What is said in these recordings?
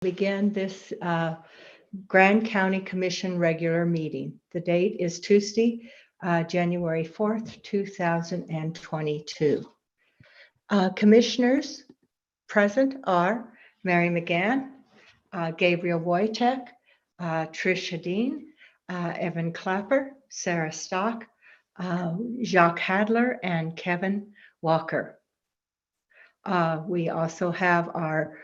begin this Grand County Commission regular meeting. The date is Tuesday, January 4th, 2022. Commissioners present are Mary McGann, Gabriel Wojtek, Tricia Dean, Evan Clapper, Sarah Stock, Jacques Hadler, and Kevin Walker. We also have our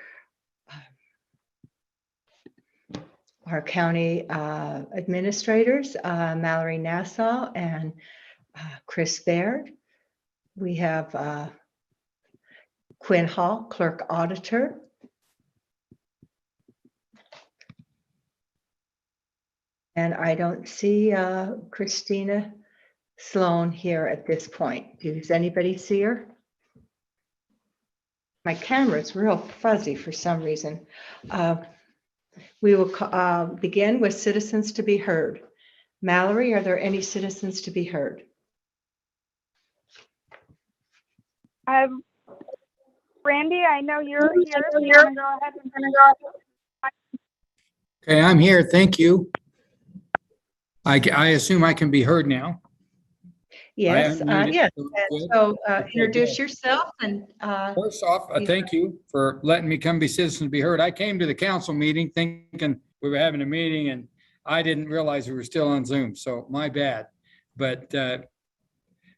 county administrators, Mallory Nassau and Chris Baird. We have Quinn Hall, clerk auditor. And I don't see Christina Sloan here at this point. Does anybody see her? My camera's real fuzzy for some reason. We will begin with citizens to be heard. Mallory, are there any citizens to be heard? Randy, I know you're here. So you're gonna go ahead and Okay, I'm here. Thank you. I assume I can be heard now. Yes, yes. Good. So introduce yourself and First off, thank you for letting me come be citizen to be heard. I came to the council meeting thinking we were having a meeting and I didn't realize we were still on Zoom, so my bad. But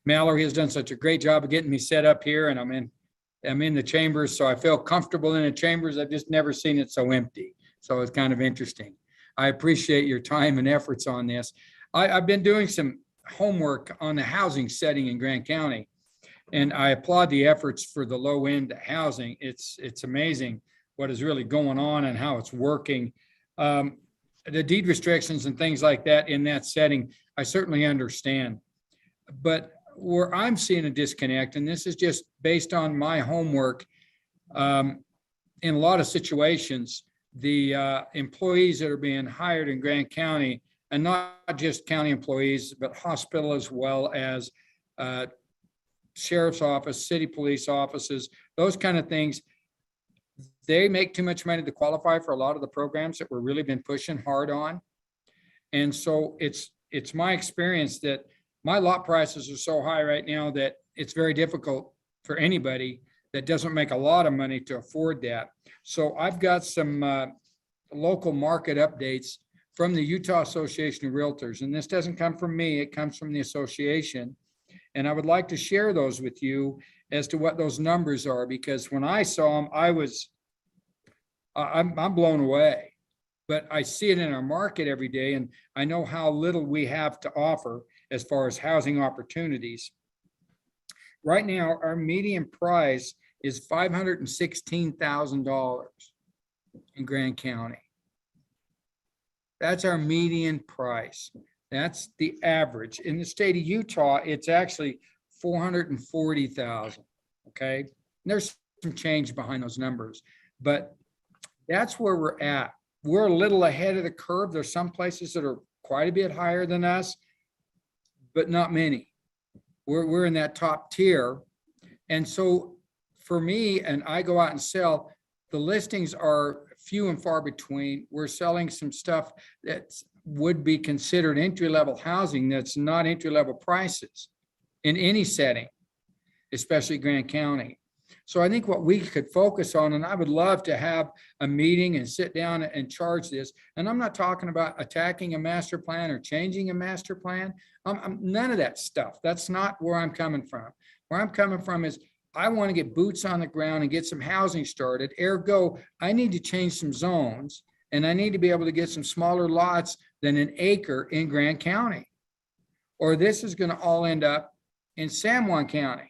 Mallory has done such a great job of getting me set up here, and I'm in the chambers, so I feel comfortable in the chambers. I've just never seen it so empty. So it's kind of interesting. I appreciate your time and efforts on this. I've been doing some homework on the housing setting in Grand County, and I applaud the efforts for the low end housing. It's amazing what is really going on and how it's working. The deed restrictions and things like that in that setting, I certainly understand. But where I'm seeing a disconnect, and this is just based on my homework, in a lot of situations, the employees that are being hired in Grand County, and not just county employees, but hospital as well as sheriff's office, city police offices, those kind of things, they make too much money to qualify for a lot of the programs that we're really been pushing hard on. And so it's my experience that my lot prices are so high right now that it's very difficult for anybody that doesn't make a lot of money to afford that. So I've got some local market updates from the Utah Association of Realtors. And this doesn't come from me, it comes from the association. And I would like to share those with you as to what those numbers are, because when I saw them, I'm blown away. But I see it in our market every day, and I know how little we have to offer as far as housing opportunities. Right now, our median price is $516,000 in Grand County. That's our median price. That's the average. In the state of Utah, it's actually $440,000, okay? And there's some change behind those numbers, but that's where we're at. We're a little ahead of the curve. There's some places that are quite a bit higher than us, but not many. We're in that top tier. And so for me, and I go out and sell, the listings are few and far between. We're selling some stuff that would be considered entry-level housing that's not entry-level prices in any setting, especially Grand County. So I think what we could focus on, and I would love to have a meeting and sit down and charge this. And I'm not talking about attacking a master plan or changing a master plan. None of that stuff. That's not where I'm coming from. Where I'm coming from is I want to get boots on the ground and get some housing started. Ergo, I need to change some zones, and I need to be able to get some smaller lots than an acre in Grand County. Or this is going to all end up in San Juan County.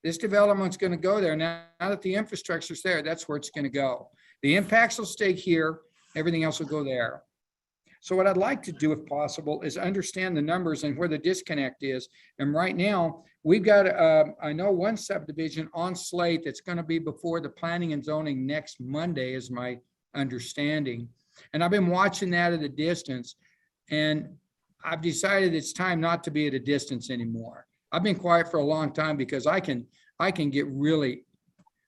This development's going to go there. Now that the infrastructure's there, that's where it's going to go. The impacts will stay here. Everything else will go there. So what I'd like to do, if possible, is understand the numbers and where the disconnect is. And right now, we've got, I know one subdivision on slate that's going to be before the planning and zoning next Monday, is my understanding. And I've been watching that at a distance, and I've decided it's time not to be at a distance anymore. I've been quiet for a long time because I can get really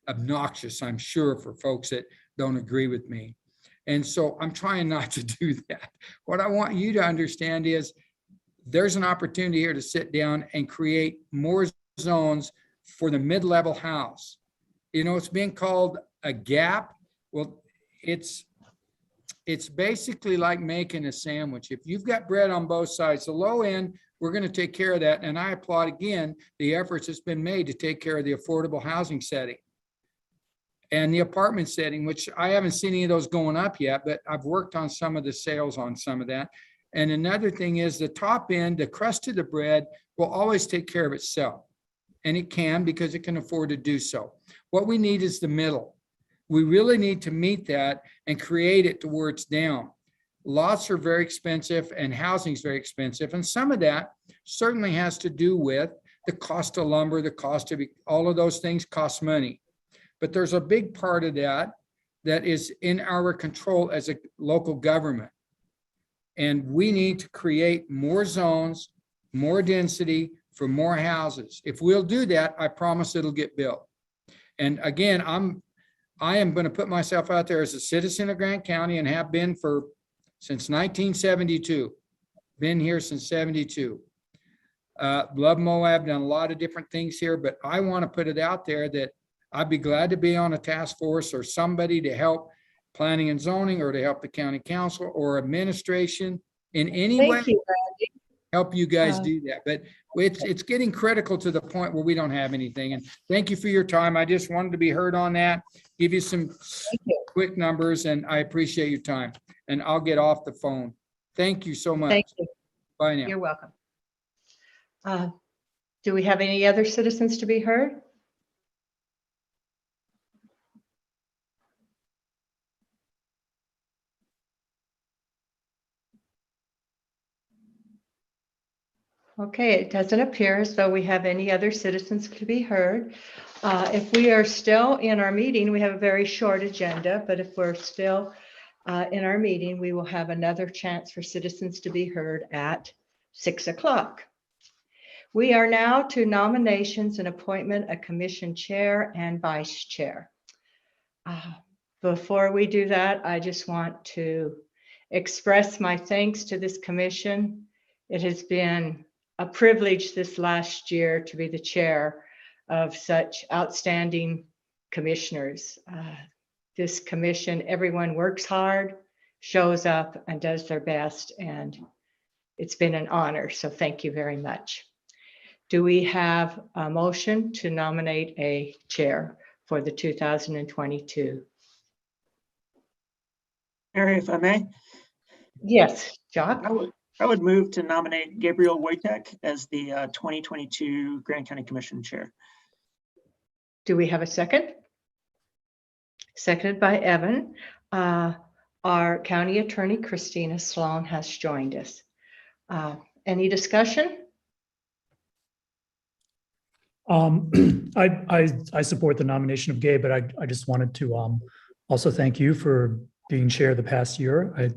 obnoxious, I'm sure, for folks that don't agree with me. And so I'm trying not to do that. What I want you to understand is there's an opportunity here to sit down and create more zones for the mid-level house. You know, it's being called a gap. Well, it's basically like making a sandwich. If you've got bread on both sides, the low end, we're going to take care of that. And I applaud again the efforts that's been made to take care of the affordable housing setting and the apartment setting, which I haven't seen any of those going up yet, but I've worked on some of the sales on some of that. And another thing is the top end, the crust of the bread will always take care of itself. And it can, because it can afford to do so. What we need is the middle. We really need to meet that and create it to where it's down. Lots are very expensive and housing is very expensive. And some of that certainly has to do with the cost of lumber, the cost of all of those things cost money. But there's a big part of that that is in our control as a local government. And we need to create more zones, more density for more houses. If we'll do that, I promise it'll get built. And again, I am going to put myself out there as a citizen of Grant County and have been since 1972. Been here since 72. Love Moab, done a lot of different things here, but I want to put it out there that I'd be glad to be on a task force or somebody to help planning and zoning or to help the county council or administration in any way. Thank you, Randy. Help you guys do that. But it's getting critical to the point where we don't have anything. And thank you for your time. I just wanted to be heard on that, give you some quick numbers, and I appreciate your time. And I'll get off the phone. Thank you so much. Thank you. Bye now. You're welcome. Do we have any other citizens to be heard? Okay, it doesn't appear as though we have any other citizens to be heard. If we are still in our meeting, we have a very short agenda, but if we're still in our meeting, we will have another chance for citizens to be heard at 6 o'clock. We are now to nominations and appointment of commission chair and vice chair. Before we do that, I just want to express my thanks to this commission. It has been a privilege this last year to be the chair of such outstanding commissioners. This commission, everyone works hard, shows up and does their best, and it's been an honor. So thank you very much. Do we have a motion to nominate a chair for the 2022? Mary, if I may, Yes, Jock. I would move to nominate Gabriel Wojtek as the 2022 Grand County Commission Chair. Do we have a second? Seconded by Evan. Our county attorney, Christina Sloan, has joined us. Any discussion? I support the nomination of Gabe, but I just wanted to also thank you for being chair the past year. I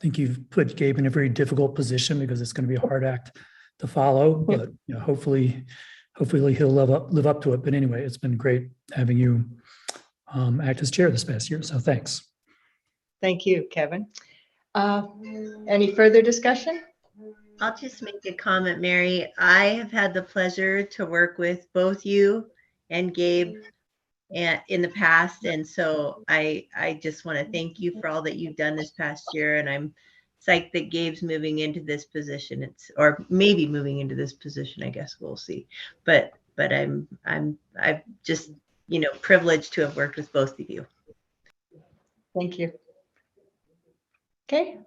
think you've put Gabe in a very difficult position because it's going to be a hard act to follow, but you know, hopefully he'll live up to it. But anyway, it's been great having you act as chair this past year. So thanks. Thank you, Kevin. Any further discussion? I'll just make a comment, Mary. I have had the pleasure to work with both you and Gabe in the past. And so I just want to thank you for all that you've done this past year. And I'm psyched that Gabe's moving into this position. Or maybe moving into this position, I guess we'll see. But I'm just, privileged to have worked with both of you. Thank you. Okay.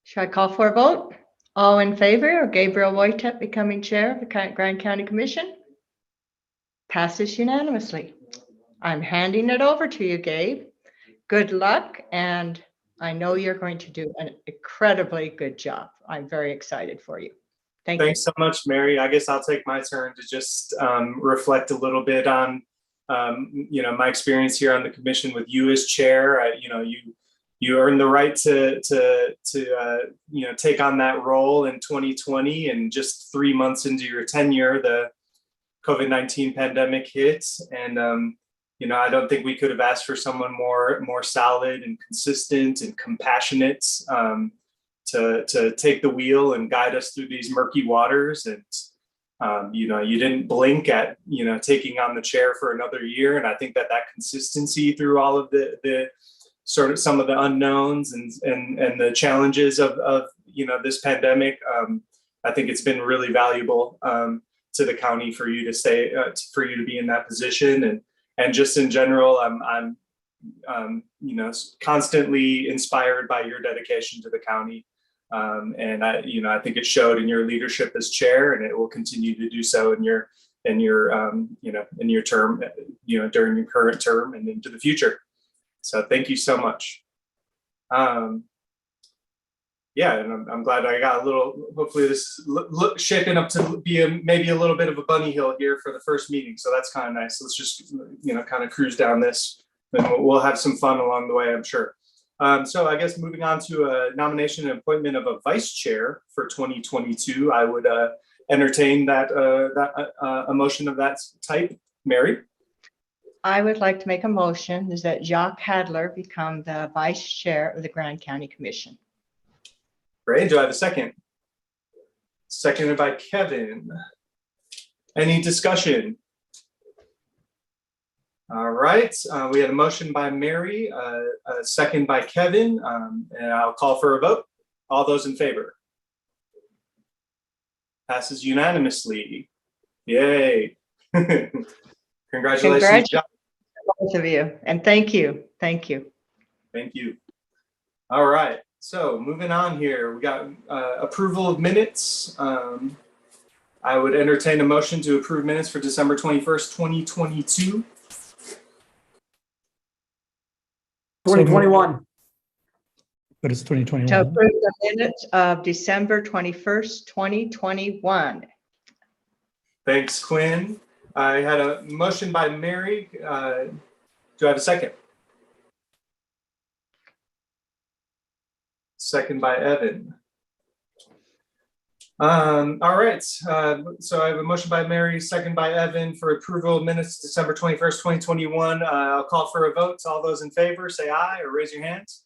Should I call for a vote? All in favor of Gabriel Wojtek becoming chair of the Grand County Commission? Passes unanimously. I'm handing it over to you, Gabe. Good luck, and I know you're going to do an incredibly good job. I'm very excited for you. Thank you. Thanks so much, Mary. I guess I'll take my turn to just reflect a little bit on, my experience here on the commission with you as chair. You earned the right to take on that role in 2020, and just 3 months into your tenure, the COVID-19 pandemic hit, and I don't think we could have asked for someone more solid and consistent and compassionate, to take the wheel and guide us through these murky waters. And you didn't blink at taking on the chair for another year. And I think that consistency through all of the sort of some of the unknowns and the challenges of this pandemic, I think it's been really valuable to the county for you to stay, for you to be in that position. And just in general, I'm constantly inspired by your dedication to the county. And I think it showed in your leadership as chair, and it will continue to do so in your term, during your current term and into the future. So thank you so much. And I'm glad I got a little, hopefully this is shaping up to be maybe a little bit of a bunny hill here for the first meeting. So that's kind of nice. Let's just, kind of cruise down this, and we'll have some fun along the way, I'm sure. So I guess moving on to a nomination and appointment of a vice chair for 2022, I would entertain that a motion of that type. Mary? I would like to make a motion is that Jacques Hadler become the vice chair of the Grand County Commission. Great. Do I have a second? Seconded by Kevin. Any discussion? All right. We had a motion by Mary, a second by Kevin, and I'll call for a vote. All those in favor? Passes unanimously. Yay. Congratulations, Jacques. Both of you, and thank you. Thank you. Thank you. All right. So moving on here, we got approval of minutes. I would entertain a motion to approve minutes for December 21st, 2022. 2021. But it's To 2021. approve the minutes of December 21st, 2021. Thanks, Quinn. I had a motion by Mary. Do I have a second? Second by Evan. All right. So I have a motion by Mary, second by Evan for approval of minutes December 21st, 2021. I'll call for a vote. All those in favor, say aye or raise your hands.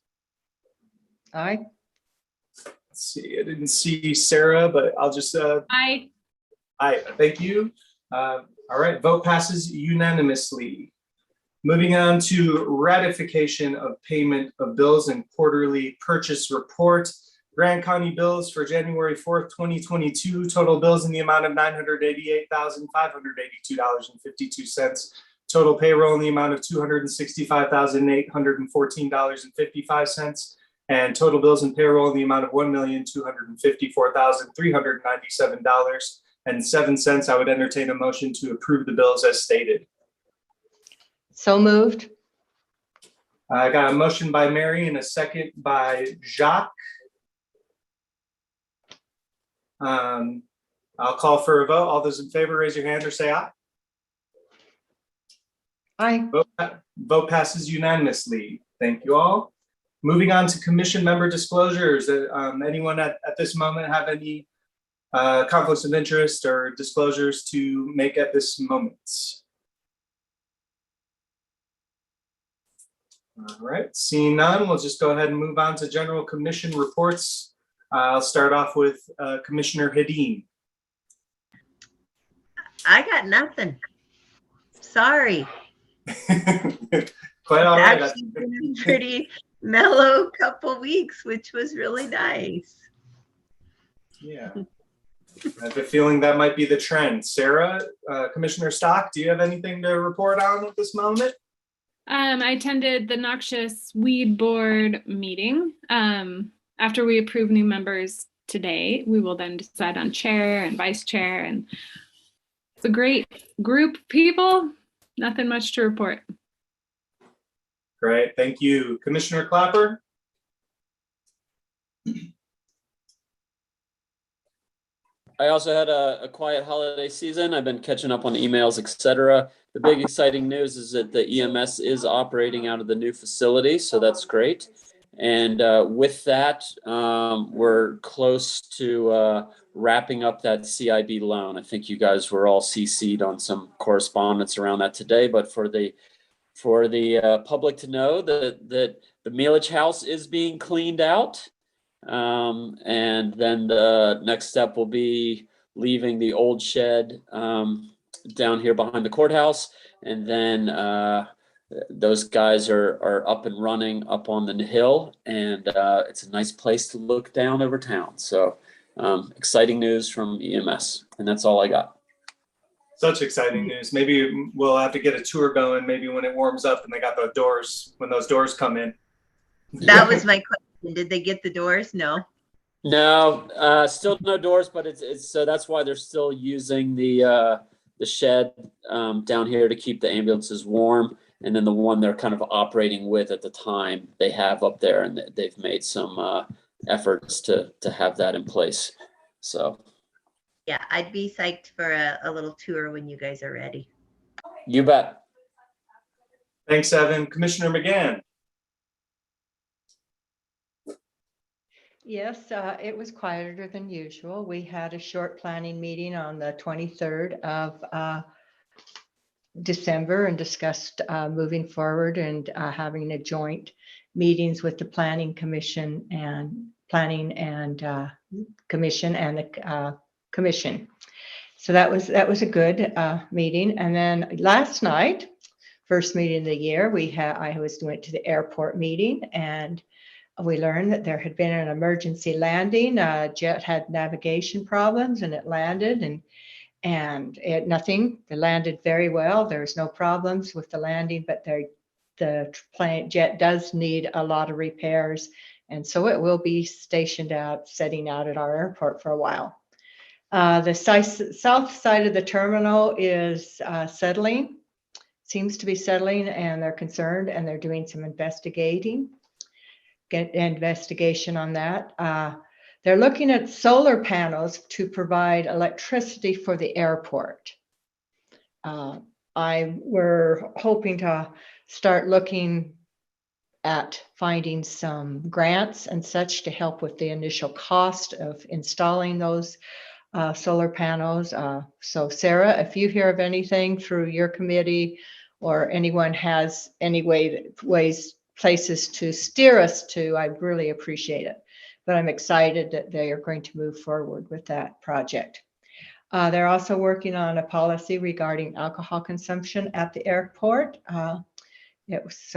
Aye. Let's see. I didn't see Sarah, but I'll just. Aye. Aye. Thank you. All right. Vote passes unanimously. Moving on to ratification of payment of bills and quarterly purchase report. Grand County bills for January 4th, 2022. Total bills in the amount of $988,582.52. Total payroll in the amount of $265,814.55. And total bills and payroll in the amount of $1,254,397.07. I would entertain a motion to approve the bills as stated. So moved. I got a motion by Mary and a second by Jacques. I'll call for a vote. All those in favor, raise your hand or say aye. Aye. Vote passes unanimously. Thank you all. Moving on to commission member disclosures. Anyone at this moment have any conflicts of interest or disclosures to make at this moment? All right, seeing none, we'll just go ahead and move on to general commission reports. I'll start off with Commissioner Hedin. I got nothing. Sorry. Quite all right. Actually been a pretty mellow couple weeks, which was really nice. Yeah. I have a feeling that might be the trend. Sarah, Commissioner Stock, do you have anything to report on at this moment? I attended the Noxious Weed Board meeting. After we approve new members today, we will then decide on chair and vice chair, and it's a great group of people. Nothing much to report. Great, thank you. Commissioner Clapper? I also had a quiet holiday season. I've been catching up on emails, etc. The big exciting news is that the EMS is operating out of the new facility, so that's great. And with that, we're close to wrapping up that CIB loan. I think you guys were all CC'd on some correspondence around that today, but for the for the public to know that the mealage house is being cleaned out. And then the next step will be leaving the old shed down here behind the courthouse. And then those guys are up and running up on the hill, and it's a nice place to look down over town. So exciting news from EMS, and that's all I got. Such exciting news. Maybe we'll have to get a tour going, maybe when it warms up and they got those doors, when those doors come in. That was my question. Did they get the doors? No. No, still no doors, but it's so that's why they're still using the shed down here to keep the ambulances warm. And then the one they're kind of operating with at the time they have up there, and they've made some efforts to have that in place. So Yeah, I'd be psyched for a little tour when you guys are ready. you bet. Thanks, Evan. Commissioner McGann. Yes, it was quieter than usual. We had a short planning meeting on the 23rd of December and discussed moving forward and having a joint meetings with the planning commission and commission and the commission. So that was a good meeting. And then last night, first meeting of the year, I went to the airport meeting, and we learned that there had been an emergency landing. Jet had navigation problems and it landed, and it landed very well. There's no problems with the landing, but the jet does need a lot of repairs. And so it will be setting out at our airport for a while. The south side of the terminal is seems to be settling, and they're concerned, and they're doing some investigation on that. They're looking at solar panels to provide electricity for the airport. We're hoping to start looking at finding some grants and such to help with the initial cost of installing those solar panels. So Sarah, if you hear of anything through your committee or anyone has any places to steer us to, I really appreciate it. But I'm excited that they are going to move forward with that project. They're also working on a policy regarding alcohol consumption at the airport. It was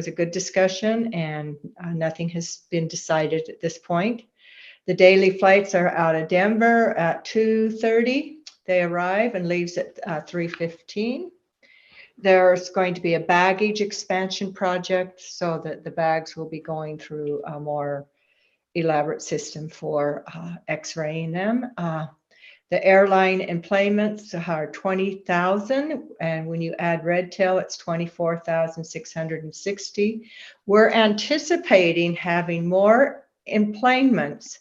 a good discussion, and nothing has been decided at this point. The daily flights are out of Denver at 2:30. They arrive and leaves at 3:15. There's going to be a baggage expansion project so that the bags will be going through a more elaborate system for x-raying them. The airline employments are 20,000, and when you add Redtail, it's 24,660. We're anticipating having more employments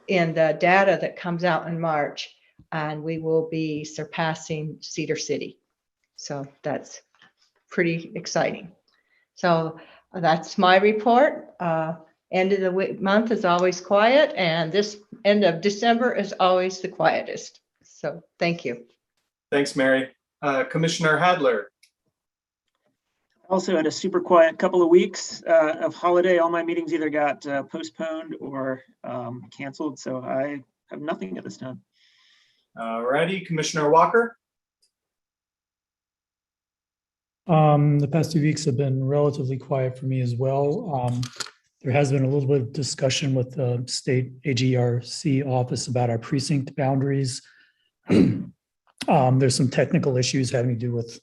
in the data that comes out in March, and we will be surpassing Cedar City. So that's pretty exciting. So that's my report. End of the month is always quiet, and this end of December is always the quietest. So thank you. Thanks, Mary. Commissioner Hadler. Also had a super quiet couple of weeks of holiday. All my meetings either got postponed or canceled, so I have nothing at this time. All righty, Commissioner Walker. The past 2 weeks have been relatively quiet for me as well. There has been a little bit of discussion with the state AGRC office about our precinct boundaries. There's some technical issues having to do with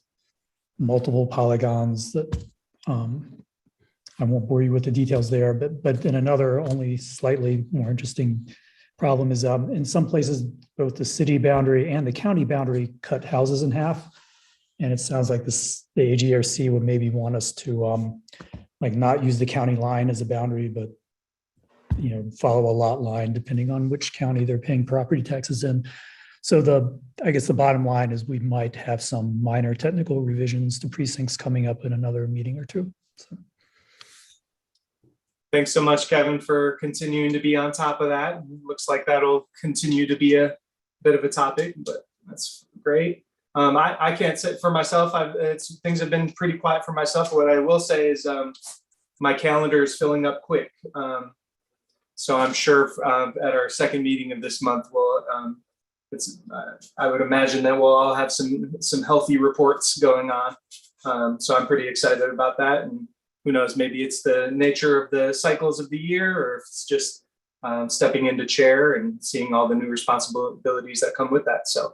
multiple polygons that I won't bore you with the details there, but then another only slightly more interesting problem is in some places, both the city boundary and the county boundary cut houses in half. And it sounds like the AGRC would maybe want us to like not use the county line as a boundary, but follow a lot line depending on which county they're paying property taxes in. So I guess the bottom line is we might have some minor technical revisions to precincts coming up in another meeting or two. So. Thanks so much, Kevin, for continuing to be on top of that. Looks like that'll continue to be a bit of a topic, but that's great. I can't say for myself. Things have been pretty quiet for myself. What I will say is my calendar is filling up quick. So I'm sure at our second meeting of this month, I would imagine that we'll all have some healthy reports going on. So I'm pretty excited about that. And who knows, maybe it's the nature of the cycles of the year, or if it's just stepping into chair and seeing all the new responsibilities that come with that. So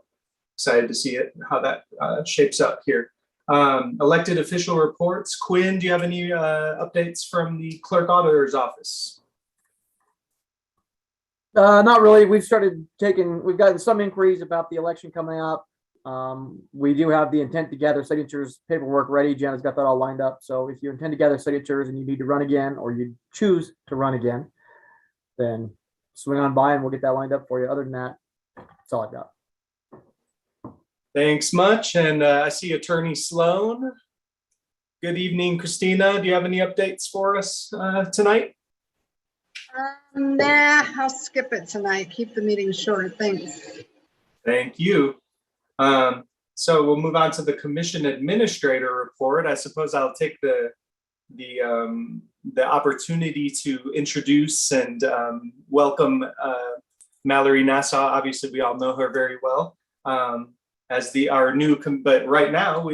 excited to see how that shapes up here. Elected official reports. Quinn, do you have any updates from the clerk auditor's office? Not really. We've gotten some inquiries about the election coming up. We do have the intent to gather signatures paperwork ready. Jenna's got that all lined up. So if you intend to gather signatures and you need to run again, or you choose to run again, then swing on by and we'll get that lined up for you. Other than that, that's all I've got. Thanks much. And I see Attorney Sloan. Good evening, Christina. Do you have any updates for us tonight? Nah, I'll skip it tonight. Keep the meeting short. Thanks. Thank you. So we'll move on to the commission administrator report. I suppose I'll take the opportunity to introduce and welcome Mallory Nassau. Obviously, we all know her very well as our new. But right now,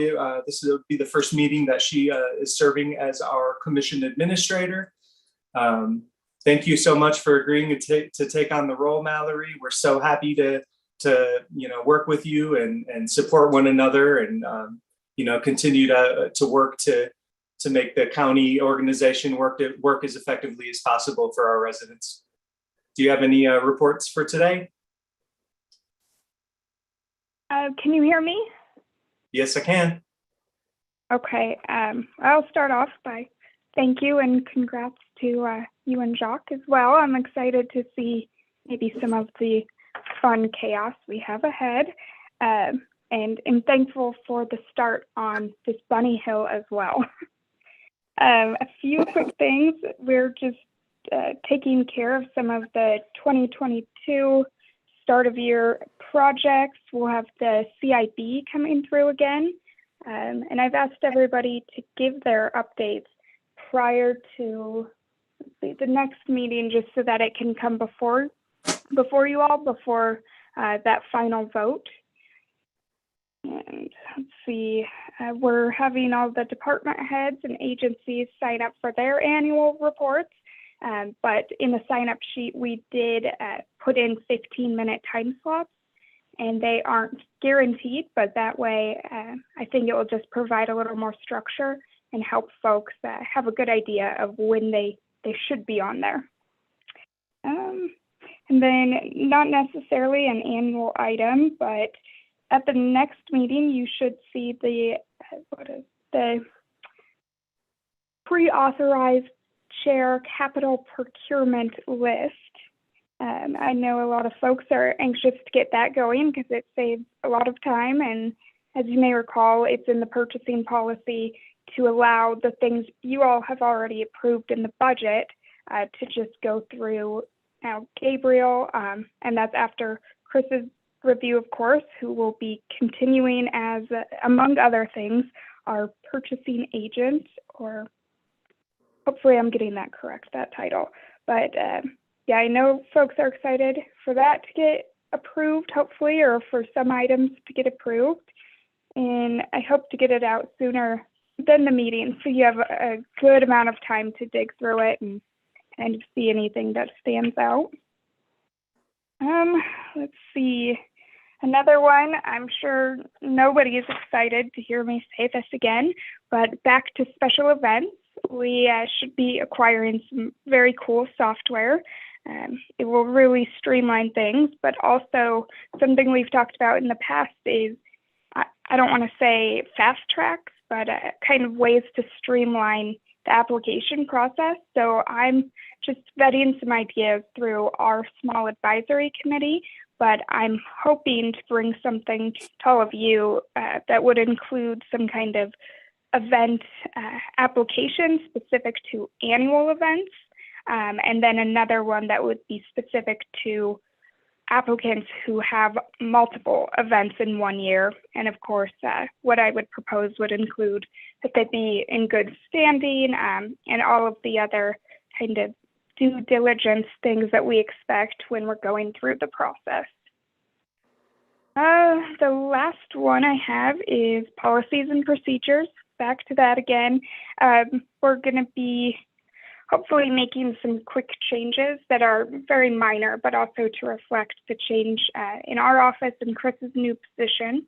this will be the first meeting that she is serving as our commission administrator. Thank you so much for agreeing to take on the role, Mallory. We're so happy to work with you and support one another, and continue to work to make the county organization work as effectively as possible for our residents. Do you have any reports for today? Can you hear me? Yes, I can. Okay. I'll start off by thank you and congrats to you and Jacques as well. I'm excited to see maybe some of the fun chaos we have ahead, and I'm thankful for the start on this bunny hill as well. A few quick things. We're just taking care of some of the 2022 start of year projects. We'll have the CIB coming through again, and I've asked everybody to give their updates prior to the next meeting, just so that it can come before you all, before that final vote. And let's see, we're having all the department heads and agencies sign up for their annual reports, but in the sign up sheet we did put in 15-minute time slots, and they aren't guaranteed, but that way I think it will just provide a little more structure and help folks have a good idea of when they should be on there. And then not necessarily an annual item, but at the next meeting, you should see the pre-authorized chair capital procurement list. I know a lot of folks are anxious to get that going because it saves a lot of time. And as you may recall, it's in the purchasing policy to allow the things you all have already approved in the budget to just go through now Gabriel, and that's after Chris's review, of course, who will be continuing as, among other things, our purchasing agent, or hopefully I'm getting that correct, that title. But yeah, I know folks are excited for that to get approved, hopefully, or for some items to get approved. And I hope to get it out sooner than the meeting, so you have a good amount of time to dig through it and see anything that stands out. Let's see. Another one, I'm sure nobody is excited to hear me say this again, but back to special events. We should be acquiring some very cool software. It will really streamline things, but also something we've talked about in the past is, I don't want to say fast tracks, but kind of ways to streamline the application process. So I'm just vetting some ideas through our small advisory committee, but I'm hoping to bring something to all of you that would include some kind of event application specific to annual events, and then another one that would be specific to applicants who have multiple events in one year. And of course, what I would propose would include that they be in good standing, and all of the other kind of due diligence things that we expect when we're going through the process. The last one I have is policies and procedures. Back to that again. We're going to be hopefully making some quick changes that are very minor, but also to reflect the change in our office and Chris's new position.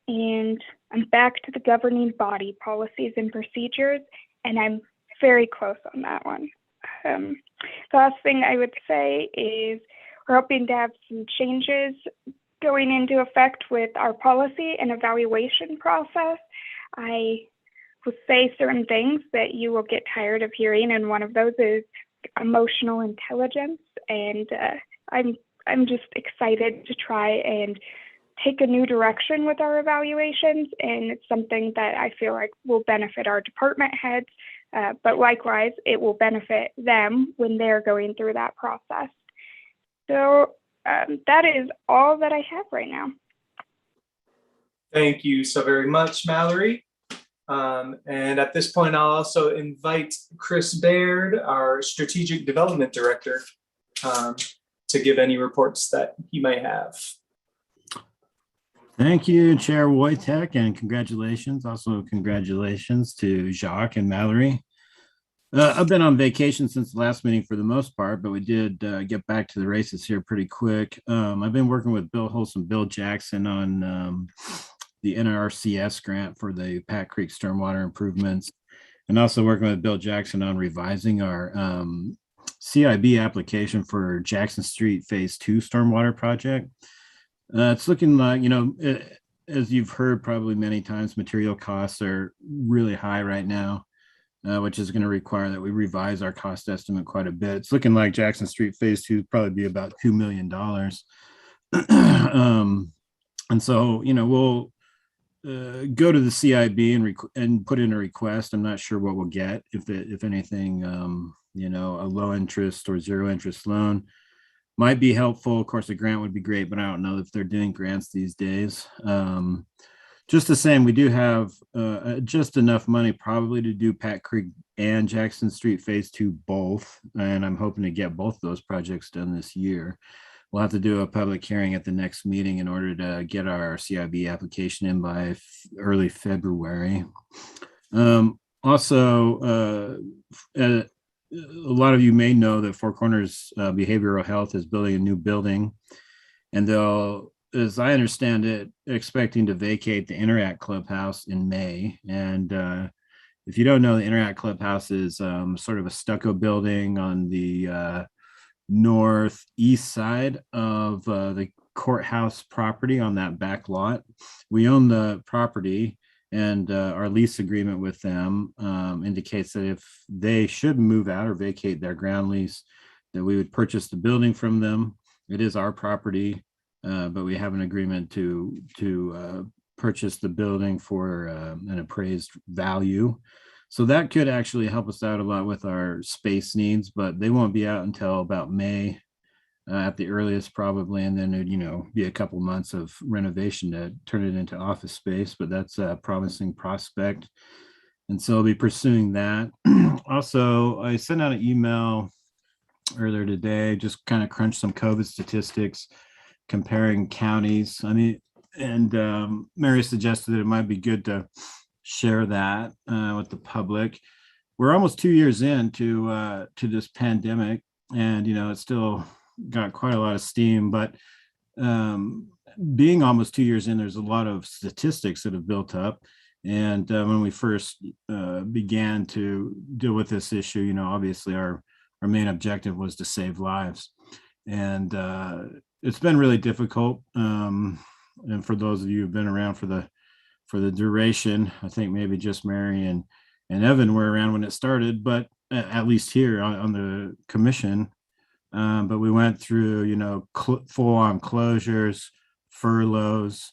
And I'm back to the governing body policies and procedures, and I'm very close on that one. The last thing I would say is we're hoping to have some changes going into effect with our policy and evaluation process. I will say certain things that you will get tired of hearing, and one of those is emotional intelligence. And I'm just excited to try and take a new direction with our evaluations, and it's something that I feel like will benefit our department heads, but likewise, it will benefit them when they're going through that process. So that is all that I have right now. Thank you so very much, Mallory. And at this point, I'll also invite Chris Baird, our Strategic Development Director, to give any reports that he may have. Thank you, Chair Wojtek, and congratulations. Also, congratulations to Jacques and Mallory. I've been on vacation since the last meeting for the most part, but we did get back to the races here pretty quick. I've been working with Bill Hulse and Bill Jackson on the NRCS grant for the Pat Creek stormwater improvements, and also working with Bill Jackson on revising our CIB application for Jackson Street Phase 2 stormwater project. It's looking like, as you've heard probably many times, material costs are really high right now, which is going to require that we revise our cost estimate quite a bit. It's looking like Jackson Street Phase 2 probably be about $2 million. And so, we'll go to the CIB and put in a request. I'm not sure what we'll get, if anything, a low interest or zero interest loan might be helpful. Of course, a grant would be great, but I don't know if they're doing grants these days. Just the same, we do have just enough money probably to do Pat Creek and Jackson Street Phase 2 both, and I'm hoping to get both those projects done this year. We'll have to do a public hearing at the next meeting in order to get our CIB application in by early February. Also, a lot of you may know that Four Corners Behavioral Health is building a new building, and they'll, as I understand it, expecting to vacate the Interact Clubhouse in May. And if you don't know, the Interact Clubhouse is sort of a stucco building on the northeast side of the courthouse property on that back lot. We own the property, and our lease agreement with them indicates that if they should move out or vacate their ground lease, that we would purchase the building from them. It is our property, but we have an agreement to purchase the building for an appraised value. So that could actually help us out a lot with our space needs, but they won't be out until about May at the earliest probably, and then it'd be a couple months of renovation to turn it into office space, but that's a promising prospect, and so I'll be pursuing that. Also, I sent out an email earlier today, just kind of crunched some COVID statistics comparing counties. And Mary suggested that it might be good to share that with the public. We're almost 2 years into this pandemic, and it's still got quite a lot of steam, but being almost 2 years in, there's a lot of statistics that have built up. And when we first began to deal with this issue, obviously our main objective was to save lives. And it's been really difficult. And for those of you who've been around for the duration, I think maybe just Mary and Evan were around when it started, but at least here on the commission. But we went through, full-on closures, furloughs,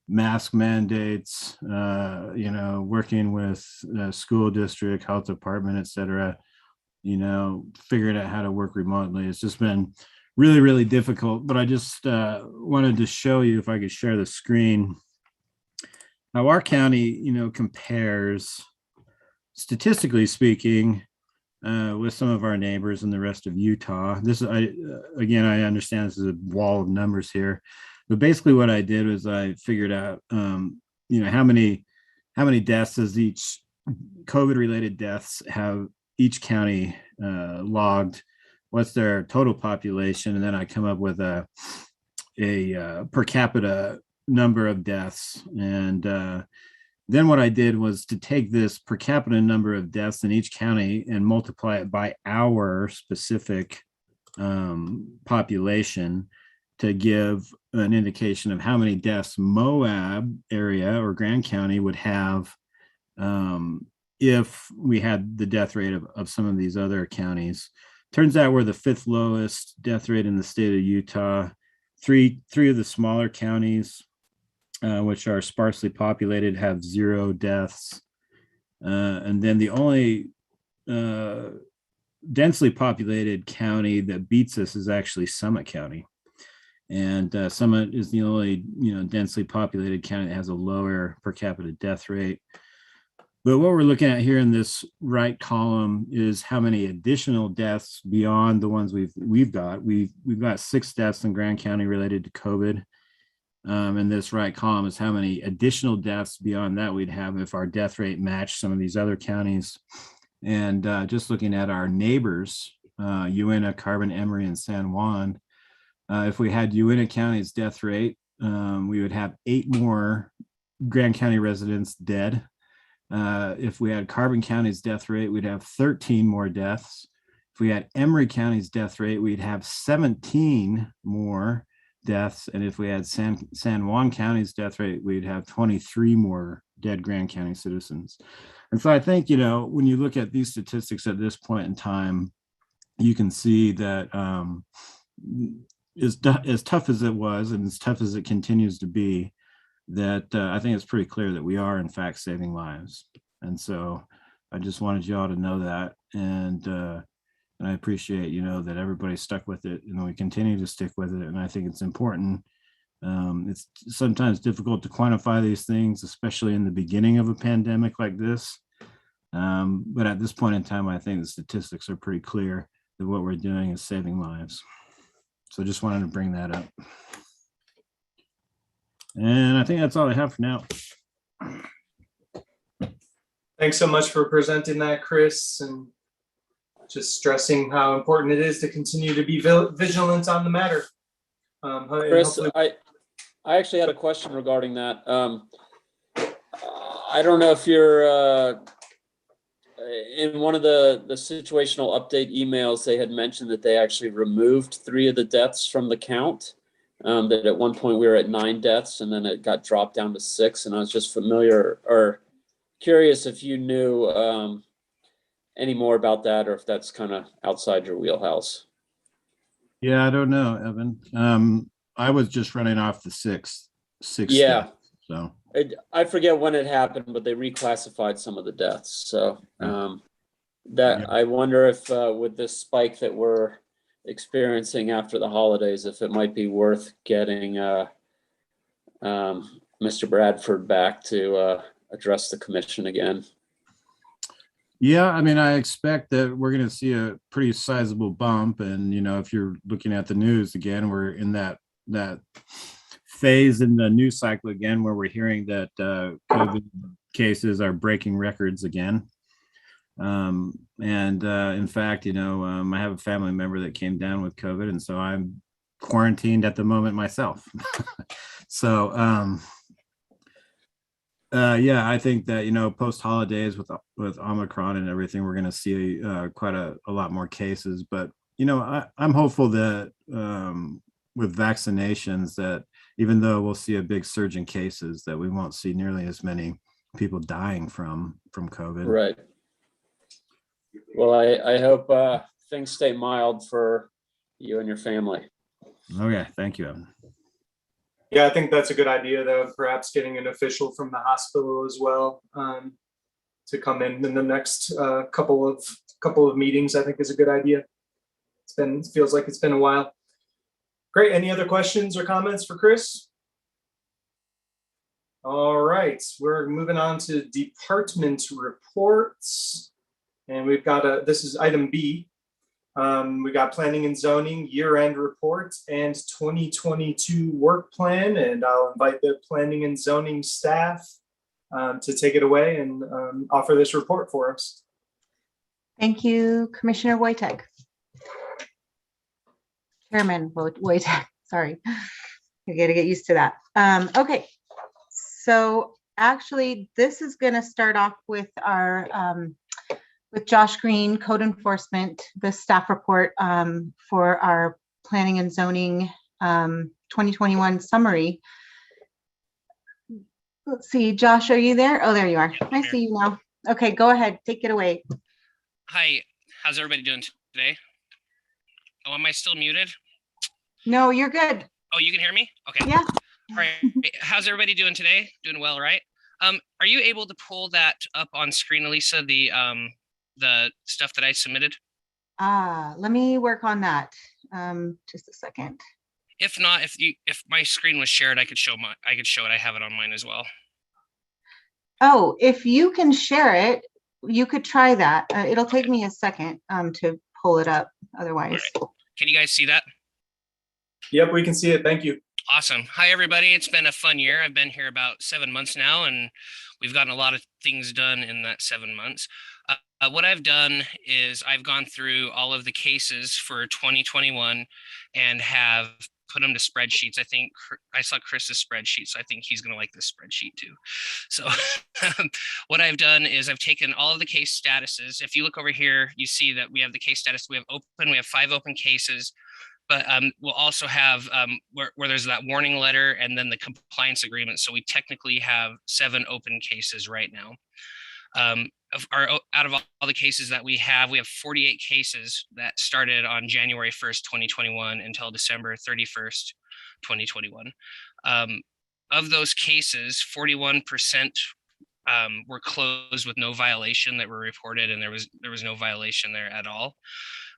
mask mandates, working with the school district, health department, et cetera, figuring out how to work remotely. It's just been really, really difficult. But I just wanted to show you, if I could share the screen, how our county, compares, statistically speaking, with some of our neighbors and the rest of Utah. Again, I understand this is a wall of numbers here, but basically what I did was I figured out, how many deaths does each COVID-related deaths have each county logged, what's their total population, and then I come up with a per capita number of deaths. And then what I did was to take this per capita number of deaths in each county and multiply it by our specific population to give an indication of how many deaths Moab area or Grand County would have if we had the death rate of some of these other counties. Turns out we're the 5th lowest death rate in the state of Utah. Three of the smaller counties, which are sparsely populated, have 0 deaths. And then the only densely populated county that beats us is actually Summit County. And Summit is the only, densely populated county that has a lower per capita death rate. But what we're looking at here in this right column is how many additional deaths beyond the ones we've got. We've got 6 deaths in Grand County related to COVID. And this right column is how many additional deaths beyond that we'd have if our death rate matched some of these other counties. And just looking at our neighbors, Uinta, Carbon, Emery, and San Juan, if we had Uinta County's death rate, we would have 8 more Grand County residents dead. If we had Carbon County's death rate, we'd have 13 more deaths. If we had Emery County's death rate, we'd have 17 more deaths. And if we had San Juan County's death rate, we'd have 23 more dead Grand County citizens. And so I think, when you look at these statistics at this point in time, you can see that as tough as it was and as tough as it continues to be, that I think it's pretty clear that we are in fact saving lives. And so I just wanted you all to know that. And I appreciate, that everybody stuck with it, and we continue to stick with it. And I think it's important. It's sometimes difficult to quantify these things, especially in the beginning of a pandemic like this. But at this point in time, I think the statistics are pretty clear that what we're doing is saving lives. So just wanted to bring that up. And I think that's all I have for now. Thanks so much for presenting that, Chris, and just stressing how important it is to continue to be vigilant on the matter. Chris, I actually had a question regarding that. I don't know if you're in one of the situational update emails, they had mentioned that they actually removed 3 of the deaths from the count. That at one point we were at 9 deaths and then it got dropped down to 6. And I was just curious if you knew any more about that, or if that's kind of outside your wheelhouse. Yeah, I don't know, Evan. I was just running off the six. Yeah. Deaths, so I forget when it happened, but they reclassified some of the deaths. So I wonder if with this spike that we're experiencing after the holidays, if it might be worth getting Mr. Bradford back to address the commission again. Yeah, I mean, I expect that we're going to see a pretty sizable bump. And, if you're looking at the news again, we're in that phase in the news cycle again, where we're hearing that COVID cases are breaking records again. In fact, I have a family member that came down with COVID, and so I'm quarantined at the moment myself. So, I think that, post holidays with Omicron and everything, we're going to see quite a lot more cases. But, I'm hopeful that with vaccinations, that even though we'll see a big surge in cases, that we won't see nearly as many people dying from COVID. Right. Well, I hope things stay mild for you and your family. Okay, thank you, Evan. Yeah, I think that's a good idea, though. Perhaps getting an official from the hospital as well to come in the next couple of meetings, I think, is a good idea. Feels like it's been a while. Great. Any other questions or comments for Chris? All right, we're moving on to department reports. And we've got this is item B. We got planning and zoning year-end report and 2022 work plan. And I'll invite the planning and zoning staff to take it away and offer this report for us. Thank you, Commissioner Wojtek. Chairman Wojtek, sorry. I gotta get used to that. Okay, so actually this is gonna start off with our, with Josh Green, Code Enforcement, the staff report for our Planning and Zoning 2021 summary. Let's see, Josh, are you there? Oh, there you are. I see you now. Okay, go ahead, take it away. Hi, how's everybody doing today? Oh, am I still muted? No, you're good. Oh, you can hear me? Okay. Yeah. All right. How's everybody doing today? Doing well, right? Are you able to pull that up on screen, Elisa, the stuff that I submitted? Let me work on that. Just a second. If not, if my screen was shared, I could show it. I have it on mine as well. Oh, if you can share it, you could try that. It'll take me a second to pull it up otherwise. Right. Can you guys see that? Yep, we can see it. Thank you. Awesome. Hi, everybody. It's been a fun year. I've been here about 7 months now, and we've gotten a lot of things done in that 7 months. What I've done is I've gone through all of the cases for 2021 and have put them to spreadsheets. I think I saw Chris's spreadsheet, so I think he's going to like this spreadsheet too. So what I've done is I've taken all of the case statuses. If you look over here, you see that we have the case status. We have 5 open cases, but we'll also have where there's that warning letter and then the compliance agreement. So we technically have 7 open cases right now. Out of all the cases that we have 48 cases that started on January 1st, 2021 until December 31st, 2021. Of those cases, 41% were closed with no violation that were reported, and there was no violation there at all.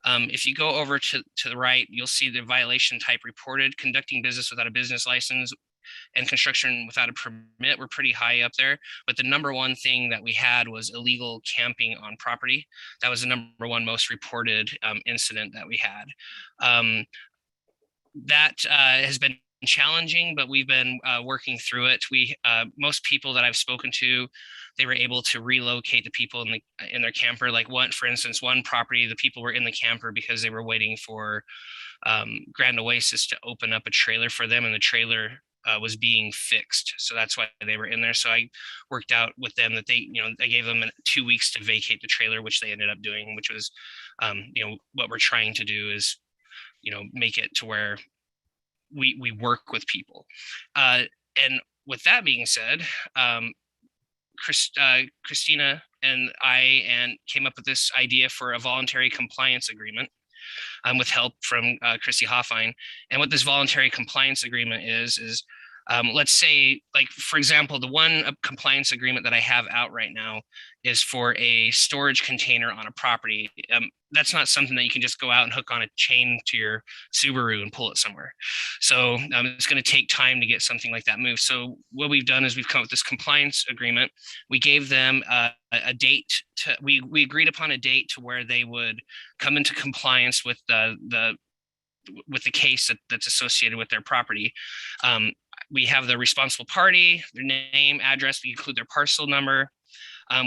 If you go over to the right, you'll see the violation type reported: conducting business without a business license and construction without a permit were pretty high up there. But the number one thing that we had was illegal camping on property. That was the number one most reported incident that we had. That has been challenging, but we've been working through it. Most people that I've spoken to, they were able to relocate the people in their camper. Like for instance, one property, the people were in the camper because they were waiting for Grand Oasis to open up a trailer for them, and the trailer was being fixed. So that's why they were in there. So I worked out with them that I gave them 2 weeks to vacate the trailer, which they ended up doing, which was, what we're trying to do is, make it to where we work with people. And with that being said, Christina and I came up with this idea for a voluntary compliance agreement with help from Chrissy Hoffine. And what this voluntary compliance agreement is let's say, like, for example, the one compliance agreement that I have out right now is for a storage container on a property. That's not something that you can just go out and hook on a chain to your Subaru and pull it somewhere. So it's going to take time to get something like that moved. So what we've done is we've come up with this compliance agreement. We gave them a date we agreed upon a date to where they would come into compliance with the case that's associated with their property. We have the responsible party, their name, address. We include their parcel number.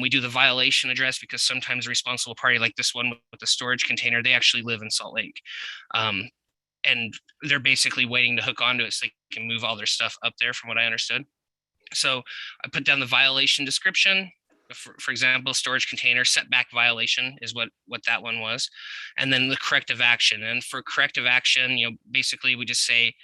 We do the violation address because sometimes the responsible party, like this one with the storage container, they actually live in Salt Lake. And they're basically waiting to hook onto it so they can move all their stuff up there, from what I understood. So I put down the violation description. For example, storage container setback violation is what that one was. And then the corrective action. And for corrective action, basically we just say,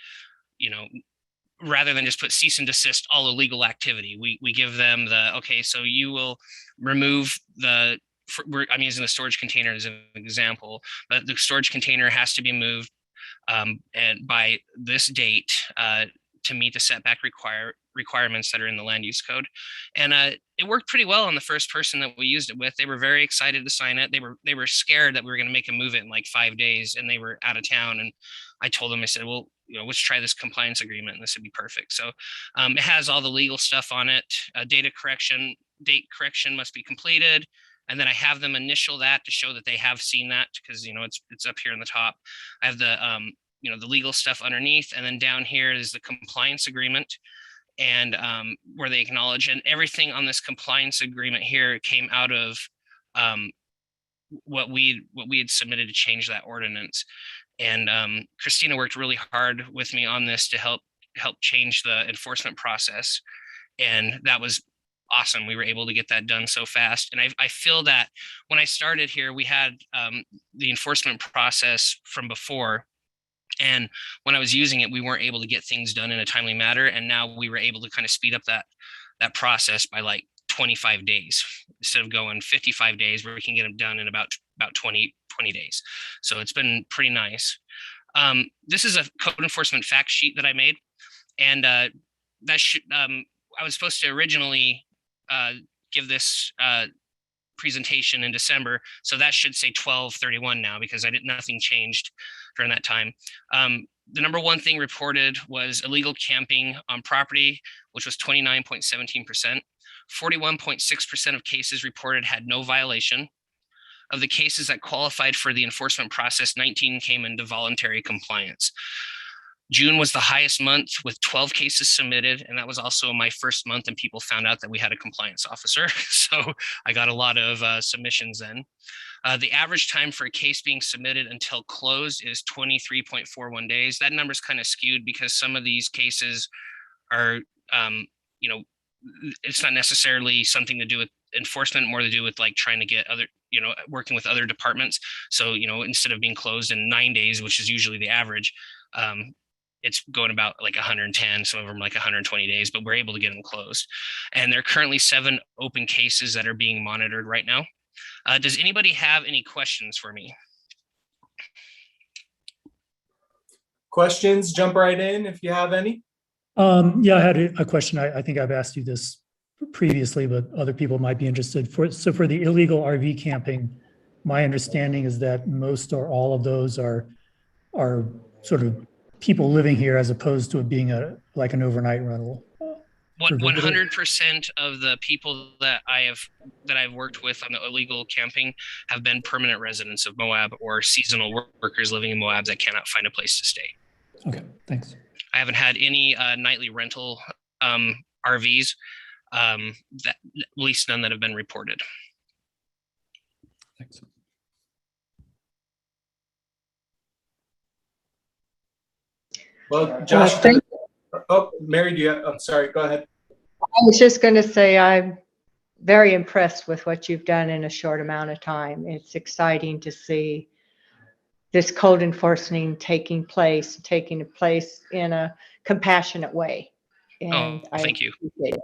rather than just put cease and desist all illegal activity, we give them okay, so you will remove I'm using the storage container as an example, but the storage container has to be moved and by this date to meet the setback requirements that are in the land use code. And it worked pretty well on the first person that we used it with. They were very excited to sign it. They were scared that we were going to make them move it in like 5 days, and they were out of town. And I told them, I said, well, let's try this compliance agreement, and this would be perfect. So it has all the legal stuff on it. Date correction must be completed. And then I have them initial that to show that they have seen that, because it's up here in the top. I have the the legal stuff underneath, and then down here is the compliance agreement, and where they acknowledge, and everything on this compliance agreement here came out of what we had submitted to change that ordinance. And Christina worked really hard with me on this to help change the enforcement process, and that was awesome. We were able to get that done so fast. And I feel that when I started here, we had the enforcement process from before. And when I was using it, we weren't able to get things done in a timely manner. And now we were able to kind of speed up that process by like 25 days instead of going 55 days, where we can get them done in about 20 days. So it's been pretty nice. This is a code enforcement fact sheet that I made. And that should, I was supposed to originally give this presentation in December. So that should say 12/31 now, because nothing changed during that time. The number one thing reported was illegal camping on property, which was 29.17%. 41.6% of cases reported had no violation. Of the cases that qualified for the enforcement process, 19 came into voluntary compliance. June was the highest month with 12 cases submitted, and that was also my first month, and people found out that we had a compliance officer. So I got a lot of submissions then. The average time for a case being submitted until closed is 23.41 days. That number is kind of skewed because some of these cases are, it's not necessarily something to do with enforcement, more to do with like trying to get other, working with other departments. So, instead of being closed in 9 days, which is usually the average, it's going about like 110, some of them like 120 days, but we're able to get them closed. And there are currently 7 open cases that are being monitored right now. Does anybody have any questions for me? Questions, jump right in if you have any. Yeah, I had a question. I think I've asked you this previously, but other people might be interested. So for the illegal RV camping, my understanding is that most or all of those are sort of people living here, as opposed to it being like an overnight rental. 100% of the people that I've worked with on the illegal camping have been permanent residents of Moab or seasonal workers living in Moab that cannot find a place to stay. Okay, thanks. I haven't had any nightly rental RVs, at least none that have been reported. Thanks. Well, Josh, Mary, do you have, I'm sorry, go ahead. I was just going to say I'm very impressed with what you've done in a short amount of time. It's exciting to see this code enforcement taking place in a compassionate way. And thank you. Appreciate it.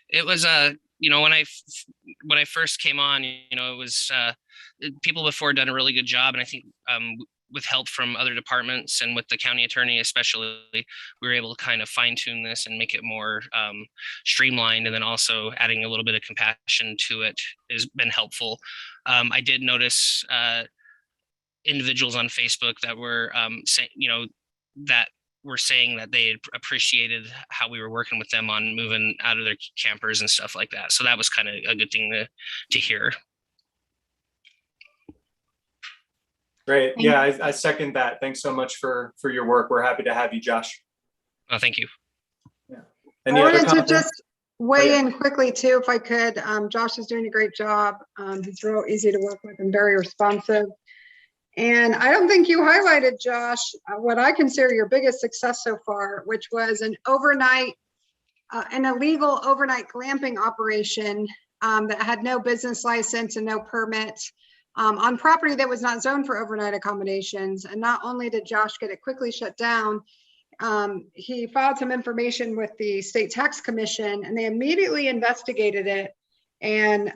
It was when I first came on, it was people before had done a really good job, and I think with help from other departments and with the county attorney especially, we were able to kind of fine tune this and make it more streamlined, and then also adding a little bit of compassion to it has been helpful. I did notice individuals on Facebook that were saying that they appreciated how we were working with them on moving out of their campers and stuff like that. So that was kind of a good thing to hear. Great. Yeah, I second that. Thanks so much for your work. We're happy to have you, Josh. Oh, thank you. Yeah. I wanted to just weigh in quickly too, if I could. Josh is doing a great job. He's real easy to work with and very responsive. And I don't think you highlighted, Josh, what I consider your biggest success so far, which was an illegal overnight glamping operation that had no business license and no permit on property that was not zoned for overnight accommodations. And not only did Josh get it quickly shut down, he filed some information with the State Tax Commission, and they immediately investigated it and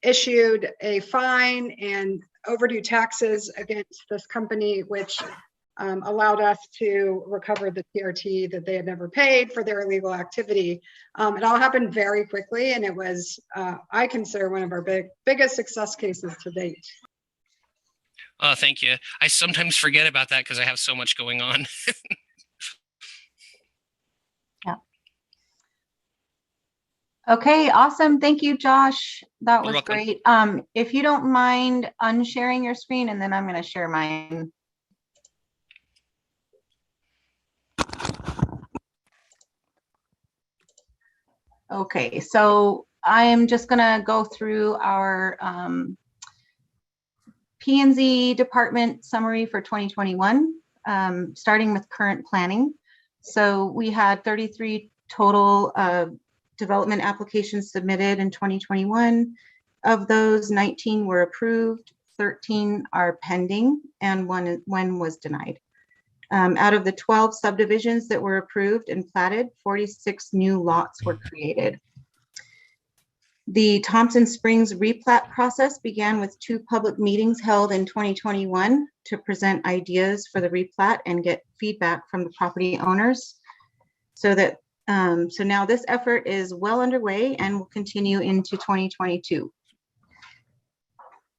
issued a fine and overdue taxes against this company, which allowed us to recover the TRT that they had never paid for their illegal activity. It all happened very quickly, and it was, I consider, one of our biggest success cases to date. Oh, thank you. I sometimes forget about that because I have so much going on. Okay, awesome. Thank you, Josh. That You're was welcome. great. If you don't mind unsharing your screen, and then I'm going to share mine. Okay, so I am just going to go through our P&Z department summary for 2021, starting with current planning. So we had 33 total development applications submitted in 2021. Of those, 19 were approved, 13 are pending, and one was denied. Out of the 12 subdivisions that were approved and platted, 46 new lots were created. The Thompson Springs replat process began with 2 public meetings held in 2021 to present ideas for the replat and get feedback from the property owners. So now this effort is well underway and will continue into 2022.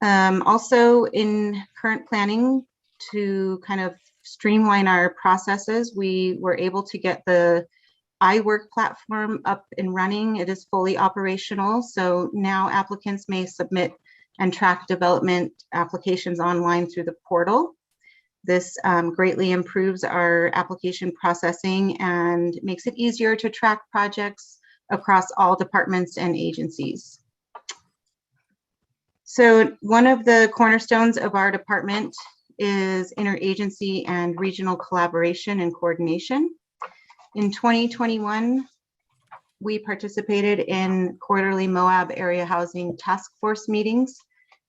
Also in current planning, to kind of streamline our processes, we were able to get the iWork platform up and running. It is fully operational. So now applicants may submit and track development applications online through the portal. This greatly improves our application processing and makes it easier to track projects across all departments and agencies. So one of the cornerstones of our department is interagency and regional collaboration and coordination. In 2021, we participated in quarterly Moab Area Housing Task Force meetings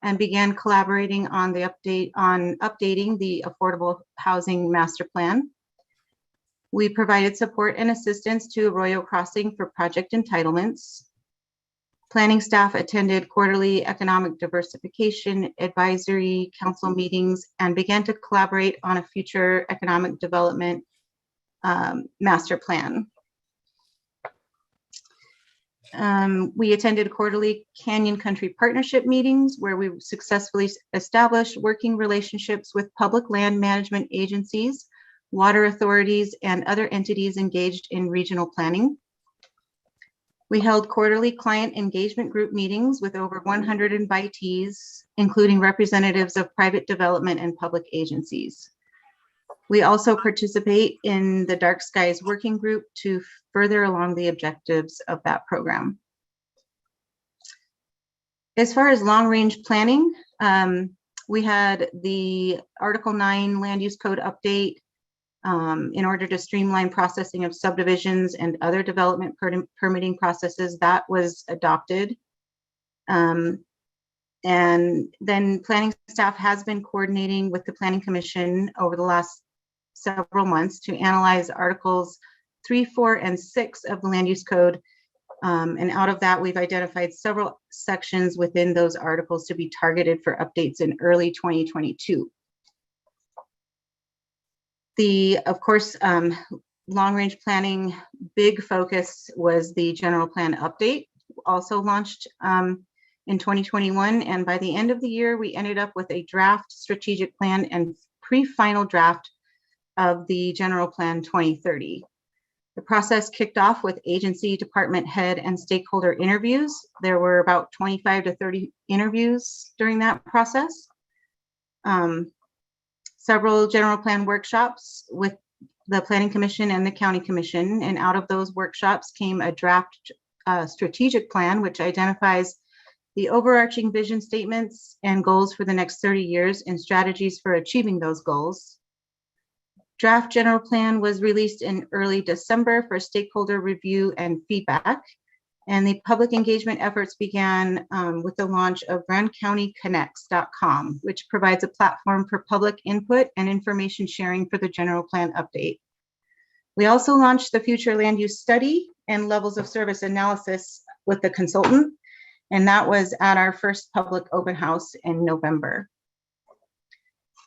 and began collaborating on updating the Affordable Housing Master Plan. We provided support and assistance to Arroyo Crossing for project entitlements. Planning staff attended quarterly economic diversification advisory council meetings and began to collaborate on a future economic development master plan. We attended quarterly Canyon Country Partnership meetings where we successfully established working relationships with public land management agencies, water authorities, and other entities engaged in regional planning. We held quarterly client engagement group meetings with over 100 invitees, including representatives of private development and public agencies. We also participate in the Dark Skies Working Group to further along the objectives of that program. As far as long-range planning, we had the Article 9 Land Use Code update in order to streamline processing of subdivisions and other development permitting processes. That was adopted. And then planning staff has been coordinating with the Planning Commission over the last several months to analyze Articles 3, 4, and 6 of the Land Use Code. And out of that, we've identified several sections within those articles to be targeted for updates in early 2022. Of course, long-range planning big focus was the general plan update, also launched in 2021. And by the end of the year, we ended up with a draft strategic plan and pre-final draft of the general plan 2030. The process kicked off with agency, department head, and stakeholder interviews. There were about 25 to 30 interviews during that process. Several general plan workshops with the Planning Commission and the County Commission. And out of those workshops came a draft strategic plan, which identifies the overarching vision statements and goals for the next 30 years and strategies for achieving those goals. Draft general plan was released in early December for stakeholder review and feedback. And the public engagement efforts began with the launch of GrandCountyConnects.com, which provides a platform for public input and information sharing for the general plan update. We also launched the future land use study and levels of service analysis with the consultant, and that was at our first public open house in November.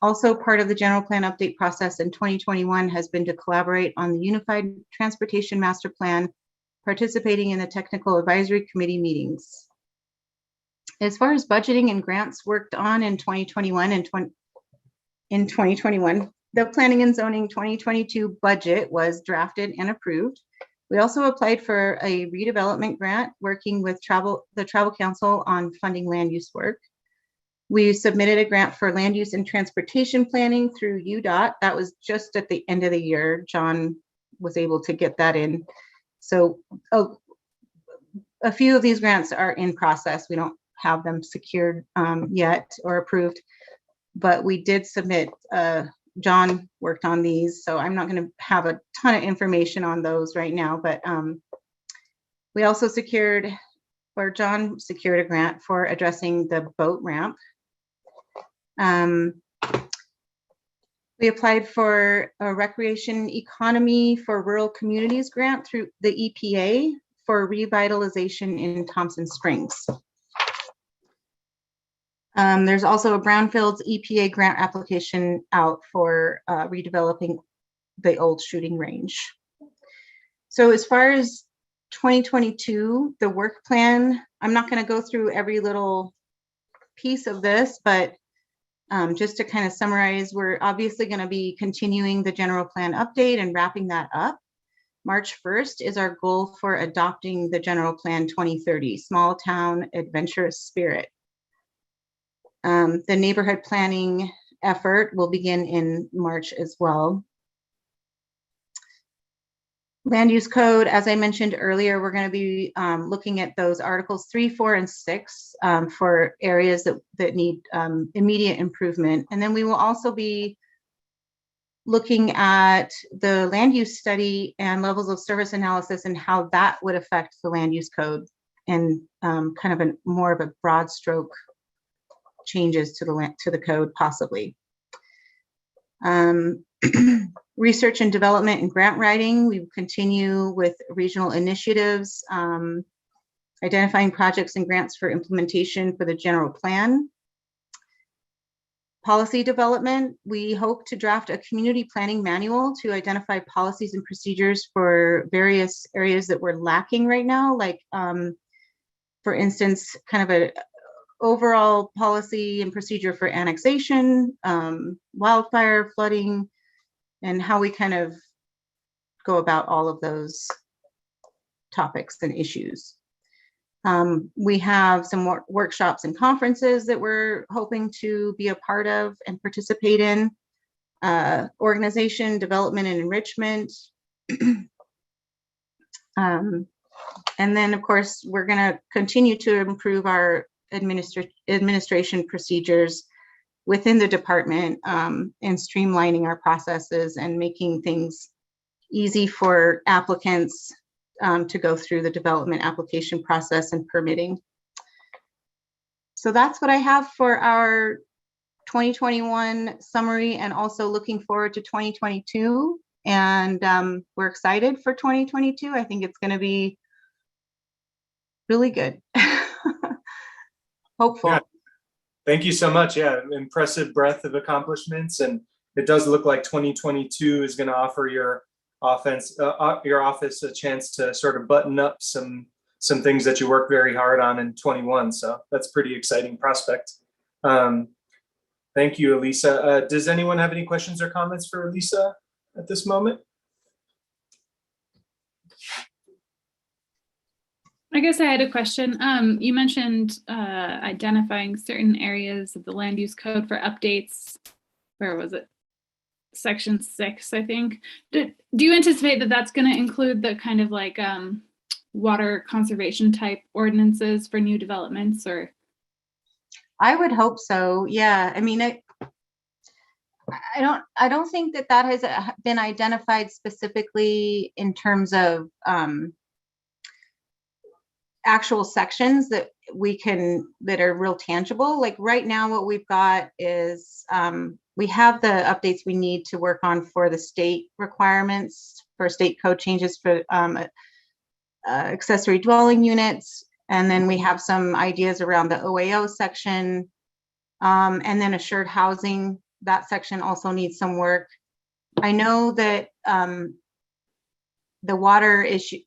Also, part of the general plan update process in 2021 has been to collaborate on the Unified Transportation Master Plan, participating in the Technical Advisory Committee meetings. As far as budgeting and grants worked on in 2021 and 2021, the Planning and Zoning 2022 budget was drafted and approved. We also applied for a redevelopment grant working with the Travel Council on funding land use work. We submitted a grant for land use and transportation planning through UDOT. That was just at the end of the year. John was able to get that in. So a few of these grants are in process. We don't have them secured yet or approved, but we did submit, John worked on these, so I'm not going to have a ton of information on those right now, but we also secured, or John secured, a grant for addressing the boat ramp. We applied for a recreation economy for rural communities grant through the EPA for revitalization in Thompson Springs. There's also a Brownfields EPA grant application out for redeveloping the old shooting range. So as far as 2022, the work plan, I'm not going to go through every little piece of this, but just to kind of summarize, we're obviously going to be continuing the general plan update and wrapping that up. March 1st is our goal for adopting the general plan 2030, small town adventurous spirit. The neighborhood planning effort will begin in March as well. Land use code, as I mentioned earlier, we're going to be looking at those articles 3, 4, and 6 for areas that need immediate improvement. And then we will also be looking at the land use study and levels of service analysis and how that would affect the land use code, and kind of more of a broad stroke changes to the code possibly. Research and development and grant writing, we continue with regional initiatives, identifying projects and grants for implementation for the general plan. Policy development, we hope to draft a community planning manual to identify policies and procedures for various areas that we're lacking right now, like for instance, kind of a overall policy and procedure for annexation, wildfire, flooding, and how we kind of go about all of those topics and issues. We have some more workshops and conferences that we're hoping to be a part of and participate in. Organization, development, and enrichment. And then, of course, we're going to continue to improve our administration procedures within the department, and streamlining our processes and making things easy for applicants to go through the development application process and permitting. So that's what I have for our 2021 summary, and also looking forward to 2022. And we're excited for 2022. I think it's going to be really good. Hopeful. Yeah. Thank you so much. Yeah, impressive breadth of accomplishments, and it does look like 2022 is going to offer your office a chance to sort of button up some things that you worked very hard on in 21. So that's a pretty exciting prospect. Thank you, Elisa. Does anyone have any questions or comments for Elisa at this moment? I guess I had a question. You mentioned identifying certain areas of the land use code for updates. Where was it? Section 6, I think. Do you anticipate that that's going to include the kind of like water conservation type ordinances for new developments, or? I would hope so. Yeah. I mean, I don't think that has been identified specifically in terms of actual sections that are real tangible. Like right now, what we've got is we have the updates we need to work on for the state requirements for state code changes for accessory dwelling units. And then we have some ideas around the OAO section, and then assured housing that section also needs some work. I know that the water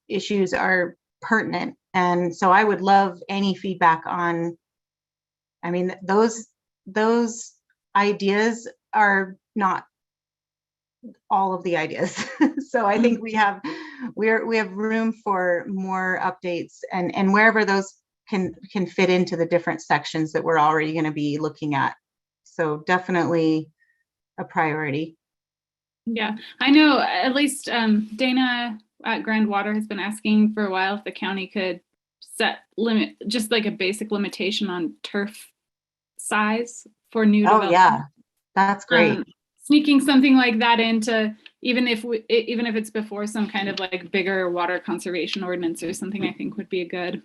issues are pertinent, and so I would love any feedback on, I mean, those ideas are not all of the ideas. So I think we have room for more updates, and wherever those can fit into the different sections that we're already going to be looking at. So definitely a priority. Yeah, I know at least Dana at Grand Water has been asking for a while if the county could set limit, just like a basic limitation on turf size for new Oh development. yeah, that's great. Sneaking something like that into, even if it's before some kind of like bigger water conservation ordinance or something, I think would be a good.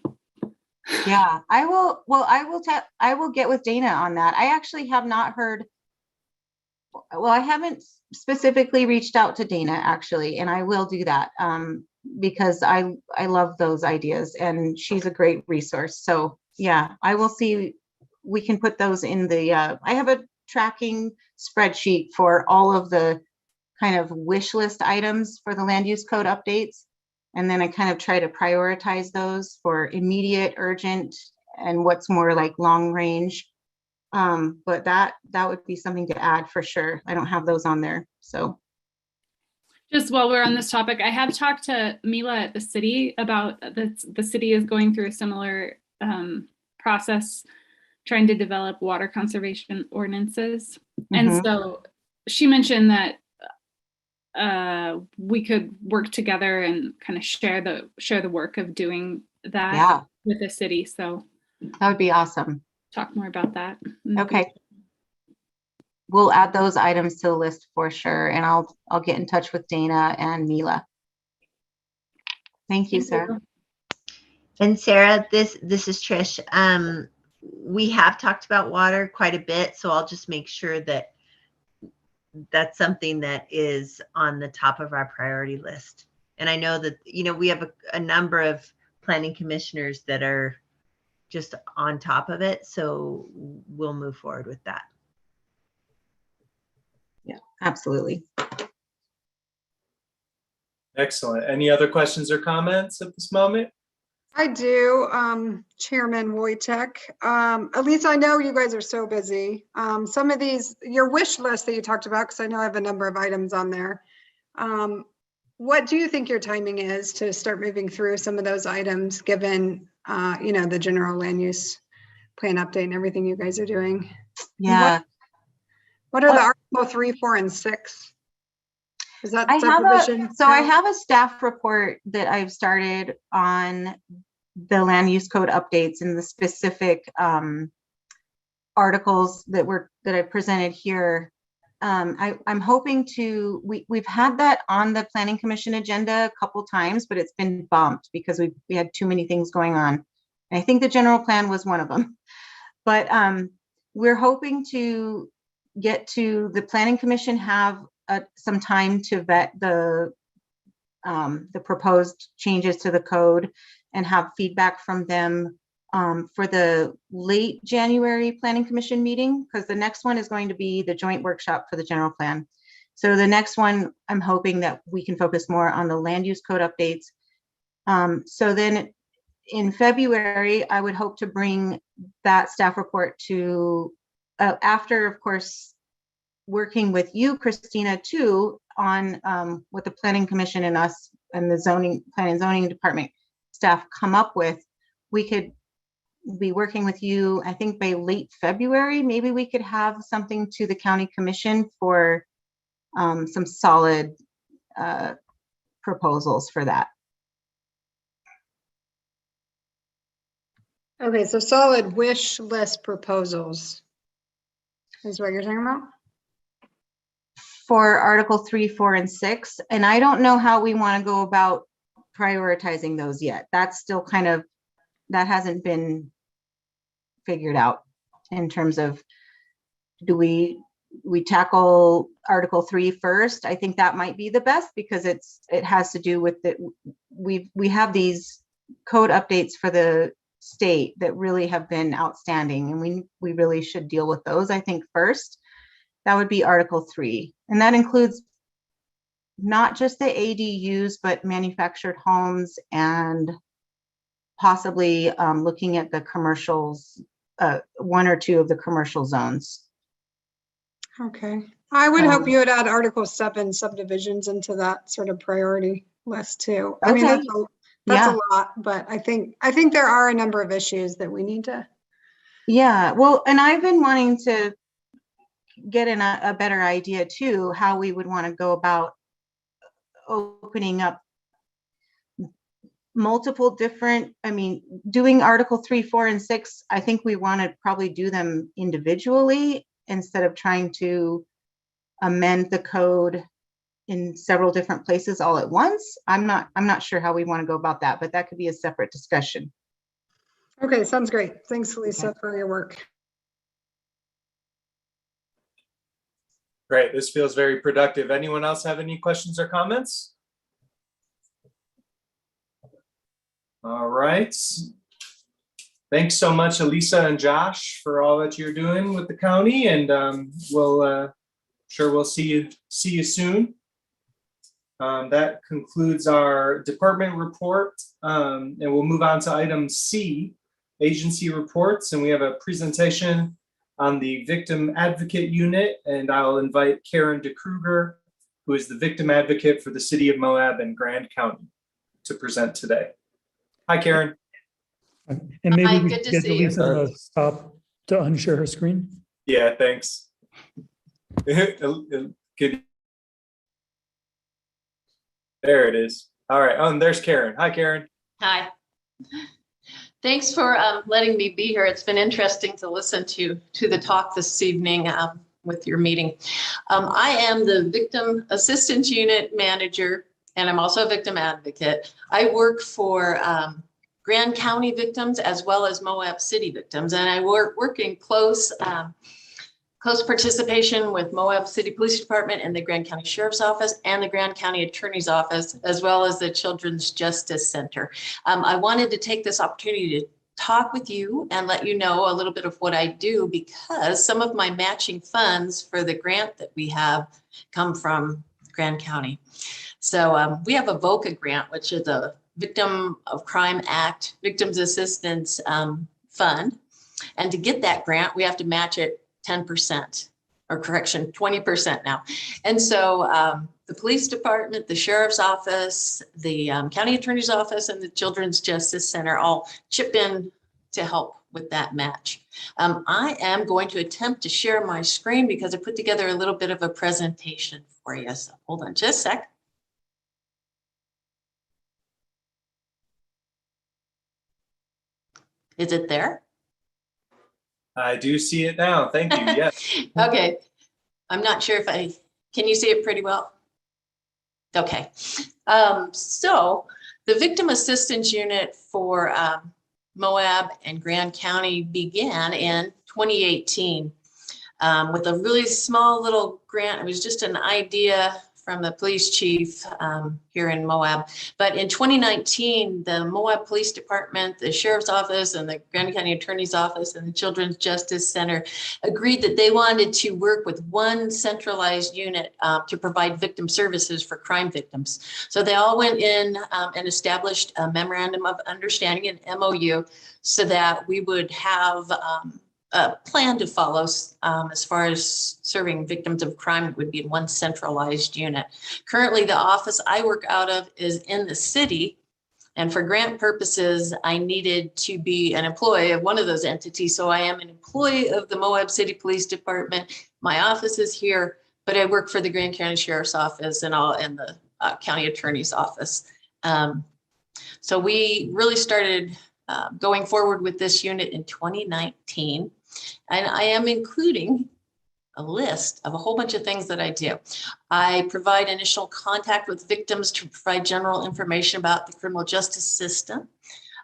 Yeah, I will get with Dana on that. I actually have not heard, well, I haven't specifically reached out to Dana actually, and I will do that because I love those ideas, and she's a great resource. So yeah, I will see, we can put those in the, I have a tracking spreadsheet for all of the kind of wish list items for the land use code updates. And then I kind of try to prioritize those for immediate, urgent, and what's more like long range. But that would be something to add for sure. I don't have those on there. So just while we're on this topic, I have talked to Mila at the city about the city is going through a similar process trying to develop water conservation ordinances. And so she mentioned that we could work together and kind of share the work of doing that with the city. So that would be awesome. Talk more about that. Okay. We'll add those items to the list for sure. And I'll get in touch with Dana and Mila. Thank you, Sarah. And Sarah, this is Trish. We have talked about water quite a bit, so I'll just make sure that that's something that is on the top of our priority list. And I know that, we have a number of planning commissioners that are just on top of it. So we'll move forward with that. Yeah, absolutely. Excellent. Any other questions or comments at this moment? I do, Chairman Wojtek. At least I know you guys are so busy. Some of these, your wish list that you talked about, because I know I have a number of items on there. What do you think your timing is to start moving through some of those items, given, the general land use plan update and everything you guys are doing? Yeah. What are the Article 3, 4, and 6? Is that subdivision? I have a staff report that I've started on the land use code updates and the specific articles that I presented here. I'm hoping to, we've had that on the planning commission agenda a couple times, but it's been bumped because we had too many things going on. And I think the general plan was one of them, but we're hoping to get to the planning commission, have some time to vet the proposed changes to the code and have feedback from them for the late January planning commission meeting, because the next one is going to be the joint workshop for the general plan. So the next one, I'm hoping that we can focus more on the land use code updates. So then in February, I would hope to bring that staff report to, after, of course, working with you, Christina, too, on what the planning commission and us and the planning and zoning department staff come up with. We could be working with you, I think by late February, maybe we could have something to the county commission for some solid proposals for that. Okay, so solid wish list proposals is what you're talking about? For Article 3, 4, and 6. And I don't know how we want to go about prioritizing those yet. That's still kind of, that hasn't been figured out in terms of, do we tackle Article 3 first? I think that might be the best because it has to do with that. We have these code updates for the state that really have been outstanding, and we really should deal with those, I think, first. That would be Article 3. And that includes not just the ADUs, but manufactured homes and possibly looking at the commercials, 1 or 2 of the commercial zones. Okay. I would hope you would add Article 7 subdivisions into that sort of priority list too. I mean, Okay. that's a lot, but I think there are a number of issues that we need to. Yeah, well, and I've been wanting to get a better idea too, how we would want to go about opening up multiple different, I mean, doing Article 3, 4, and 6, I think we want to probably do them individually instead of trying to amend the code in several different places all at once. I'm not sure how we want to go about that, but that could be a separate discussion. Okay, sounds great. Thanks, Lisa, for your work. Great. This feels very productive. Anyone else have any questions or comments? All right. Thanks so much, Elisa and Josh, for all that you're doing with the county, and we'll see you soon. That concludes our department report, and we'll move on to item C, agency reports, and we have a presentation on the Victim Advocate Unit, and I'll invite Karen DeKruger, who is the Victim Advocate for the City of Moab and Grand County, to present today. Hi, Karen. And maybe Hi, we good could to get see you. Lisa to stop to unshare her screen. Yeah, thanks. Good. There it is. All right. Oh, and there's Karen. Hi, Karen. Hi. Thanks for letting me be here. It's been interesting to listen to the talk this evening with your meeting. I am the Victim Assistance Unit Manager, and I'm also a victim advocate. I work for Grand County victims as well as Moab City victims, and I work in close participation with Moab City Police Department and the Grand County Sheriff's Office and the Grand County Attorney's Office, as well as the Children's Justice Center. I wanted to take this opportunity to talk with you and let you know a little bit of what I do, because some of my matching funds for the grant that we have come from Grand County. So we have a VOCA grant, which is a Victim of Crime Act Victims Assistance Fund. And to get that grant, we have to match it 10%, or correction, 20% now. And so the police department, the sheriff's office, the county attorney's office, and the Children's Justice Center all chip in to help with that match. I am going to attempt to share my screen because I put together a little bit of a presentation for you. So hold on just a sec. Is it there? I do see it now. Thank you. Yes. Okay. I'm not sure if can you see it pretty well? Okay. So the Victim Assistance Unit for Moab and Grand County began in 2018 with a really small little grant. It was just an idea from the police chief here in Moab. But in 2019, the Moab Police Department, the Sheriff's Office, and the Grand County Attorney's Office and the Children's Justice Center agreed that they wanted to work with one centralized unit to provide victim services for crime victims. So they all went in and established a memorandum of understanding, an MOU, so that we would have a plan to follow as far as serving victims of crime. It would be in one centralized unit. Currently, the office I work out of is in the city, and for grant purposes, I needed to be an employee of one of those entities. So I am an employee of the Moab City Police Department. My office is here, but I work for the Grand County Sheriff's Office and the County Attorney's Office. So we really started going forward with this unit in 2019. And I am including a list of a whole bunch of things that I do. I provide initial contact with victims to provide general information about the criminal justice system,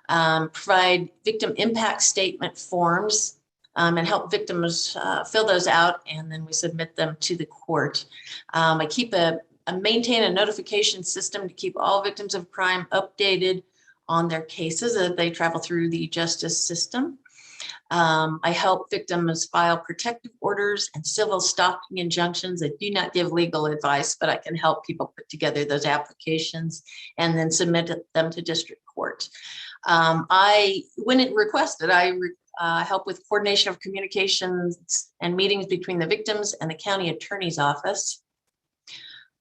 provide victim impact statement forms, and help victims fill those out, and then we submit them to the court. I maintain a notification system to keep all victims of crime updated on their cases as they travel through the justice system. I help victims file protective orders and civil stalking injunctions. I do not give legal advice, but I can help people put together those applications and then submit them to district court. When it requested, I help with coordination of communications and meetings between the victims and the county attorney's office.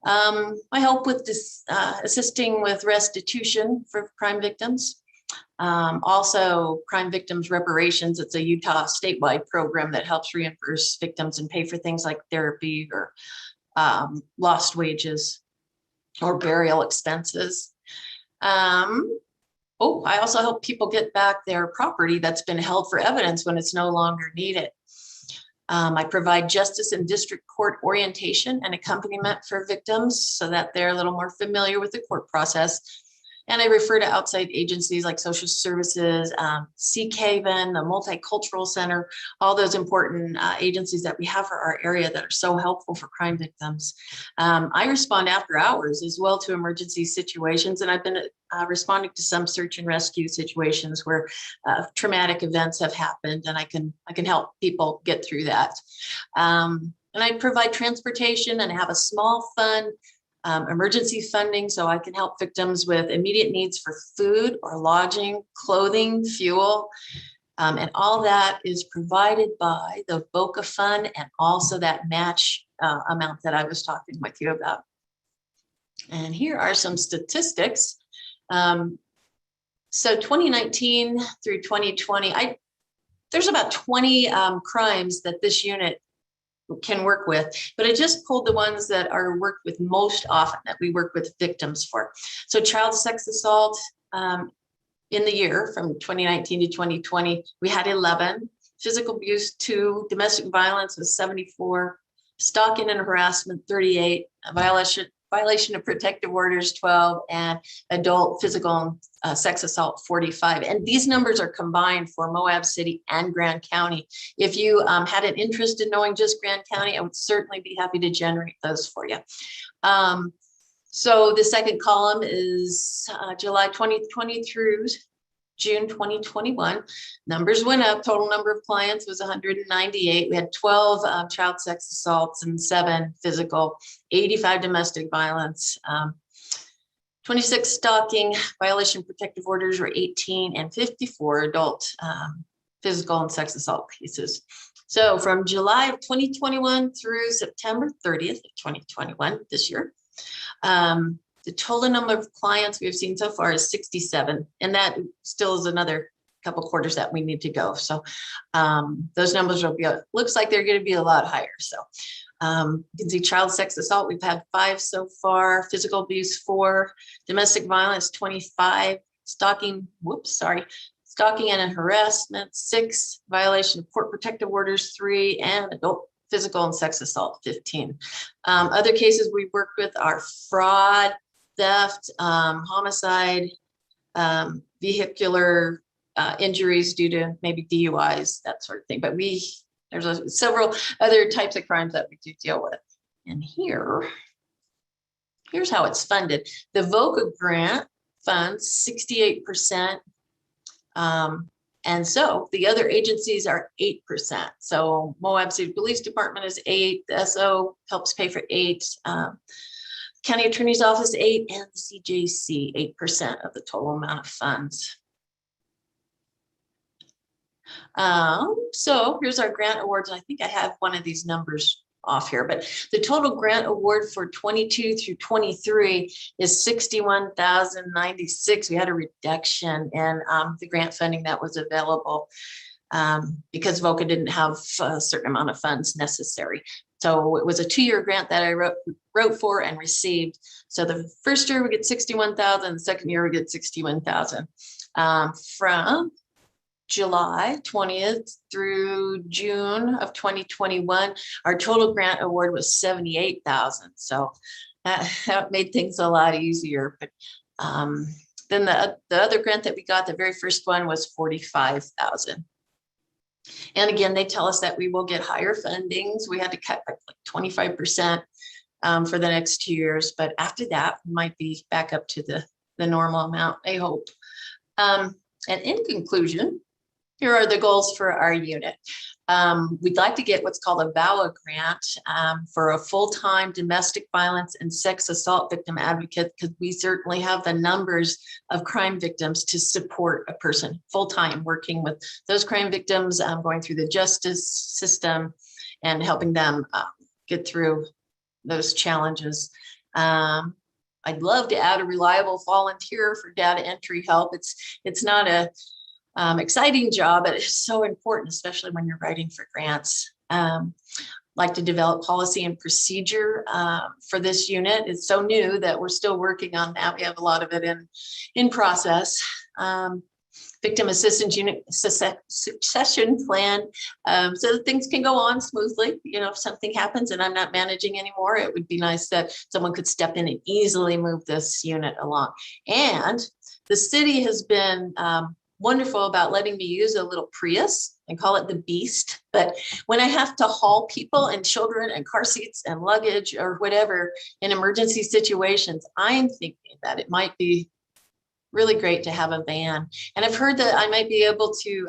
I help with this, assisting with restitution for crime victims. Also, crime victims reparations. It's a Utah statewide program that helps reimburse victims and pay for things like therapy or lost wages or burial expenses. I also help people get back their property that's been held for evidence when it's no longer needed. I provide justice and district court orientation and accompaniment for victims so that they're a little more familiar with the court process. And I refer to outside agencies like social services, Seek Haven, the Multicultural Center, all those important agencies that we have for our area that are so helpful for crime victims. I respond after hours as well to emergency situations, and I've been responding to some search and rescue situations where traumatic events have happened, and I can help people get through that. And I provide transportation and have a small fund. Emergency funding, so I can help victims with immediate needs for food or lodging, clothing, fuel, and all that is provided by the VOCA fund and also that match amount that I was talking with you about. And here are some statistics. So 2019 through 2020, there's about 20 crimes that this unit can work with, but I just pulled the ones that are worked with most often, that we work with victims for. So child sex assault in the year from 2019 to 2020, we had 11, physical abuse 2, domestic violence was 74, stalking and harassment 38, violation of protective orders 12, and adult physical sex assault 45. And these numbers are combined for Moab City and Grand County. If you had an interest in knowing just Grand County, I would certainly be happy to generate those for you. So the second column is July 2020 through June 2021. Numbers went up. Total number of clients was 198. We had 12 child sex assaults and 7 physical, 85 domestic violence, 26 stalking, violation protective orders were 18, and 54 adult physical and sex assault cases. So from July of 2021 through September 30th of 2021, this year, the total number of clients we've seen so far is 67, and that still is another couple quarters that we need to go. So those numbers will be, looks like they're going to be a lot higher. So you can see child sex assault, we've had 5 so far, physical abuse 4, domestic violence 25, stalking and harassment 6, violation of court protective orders 3, and adult physical and sex assault 15. Other cases we worked with are fraud, theft, homicide, vehicular injuries due to maybe DUIs, that sort of thing. But there's several other types of crimes that we do deal with. And here's how it's funded. The VOCA grant funds 68%. And so the other agencies are 8%. So Moab City Police Department is 8, the SO helps pay for 8, County Attorney's Office 8, and the CJC 8% of the total amount of funds. So here's our grant awards. I think I have one of these numbers off here, but the total grant award for 22 through 23 is $61,096. We had a reduction in the grant funding that was available because VOCA didn't have a certain amount of funds necessary. So it was a 2-year grant that I wrote for and received. So the first year we get $61,000, the second year we get $61,000. From July 20th through June of 2021, our total grant award was $78,000. So that made things a lot easier. But then the other grant that we got, the very first one, was $45,000. And again, they tell us that we will get higher fundings. We had to cut like 25% for the next 2 years. But after that, we might be back up to the normal amount, I hope. And in conclusion, here are the goals for our unit. We'd like to get what's called a VAWA grant for a full-time domestic violence and sex assault victim advocate, because we certainly have the numbers of crime victims to support a person full-time working with those crime victims, going through the justice system and helping them get through those challenges. I'd love to add a reliable volunteer for data entry help. It's not a exciting job, but it's so important, especially when you're writing for grants. Like to develop policy and procedure for this unit. It's so new that we're still working on that. We have a lot of it in process. Victim assistance unit succession plan, so that things can go on smoothly. You know, if something happens and I'm not managing anymore, it would be nice that someone could step in and easily move this unit along. And the city has been wonderful about letting me use a little Prius and call it the Beast. But when I have to haul people and children and car seats and luggage or whatever in emergency situations, I'm thinking that it might be really great to have a van. And I've heard that I might be able to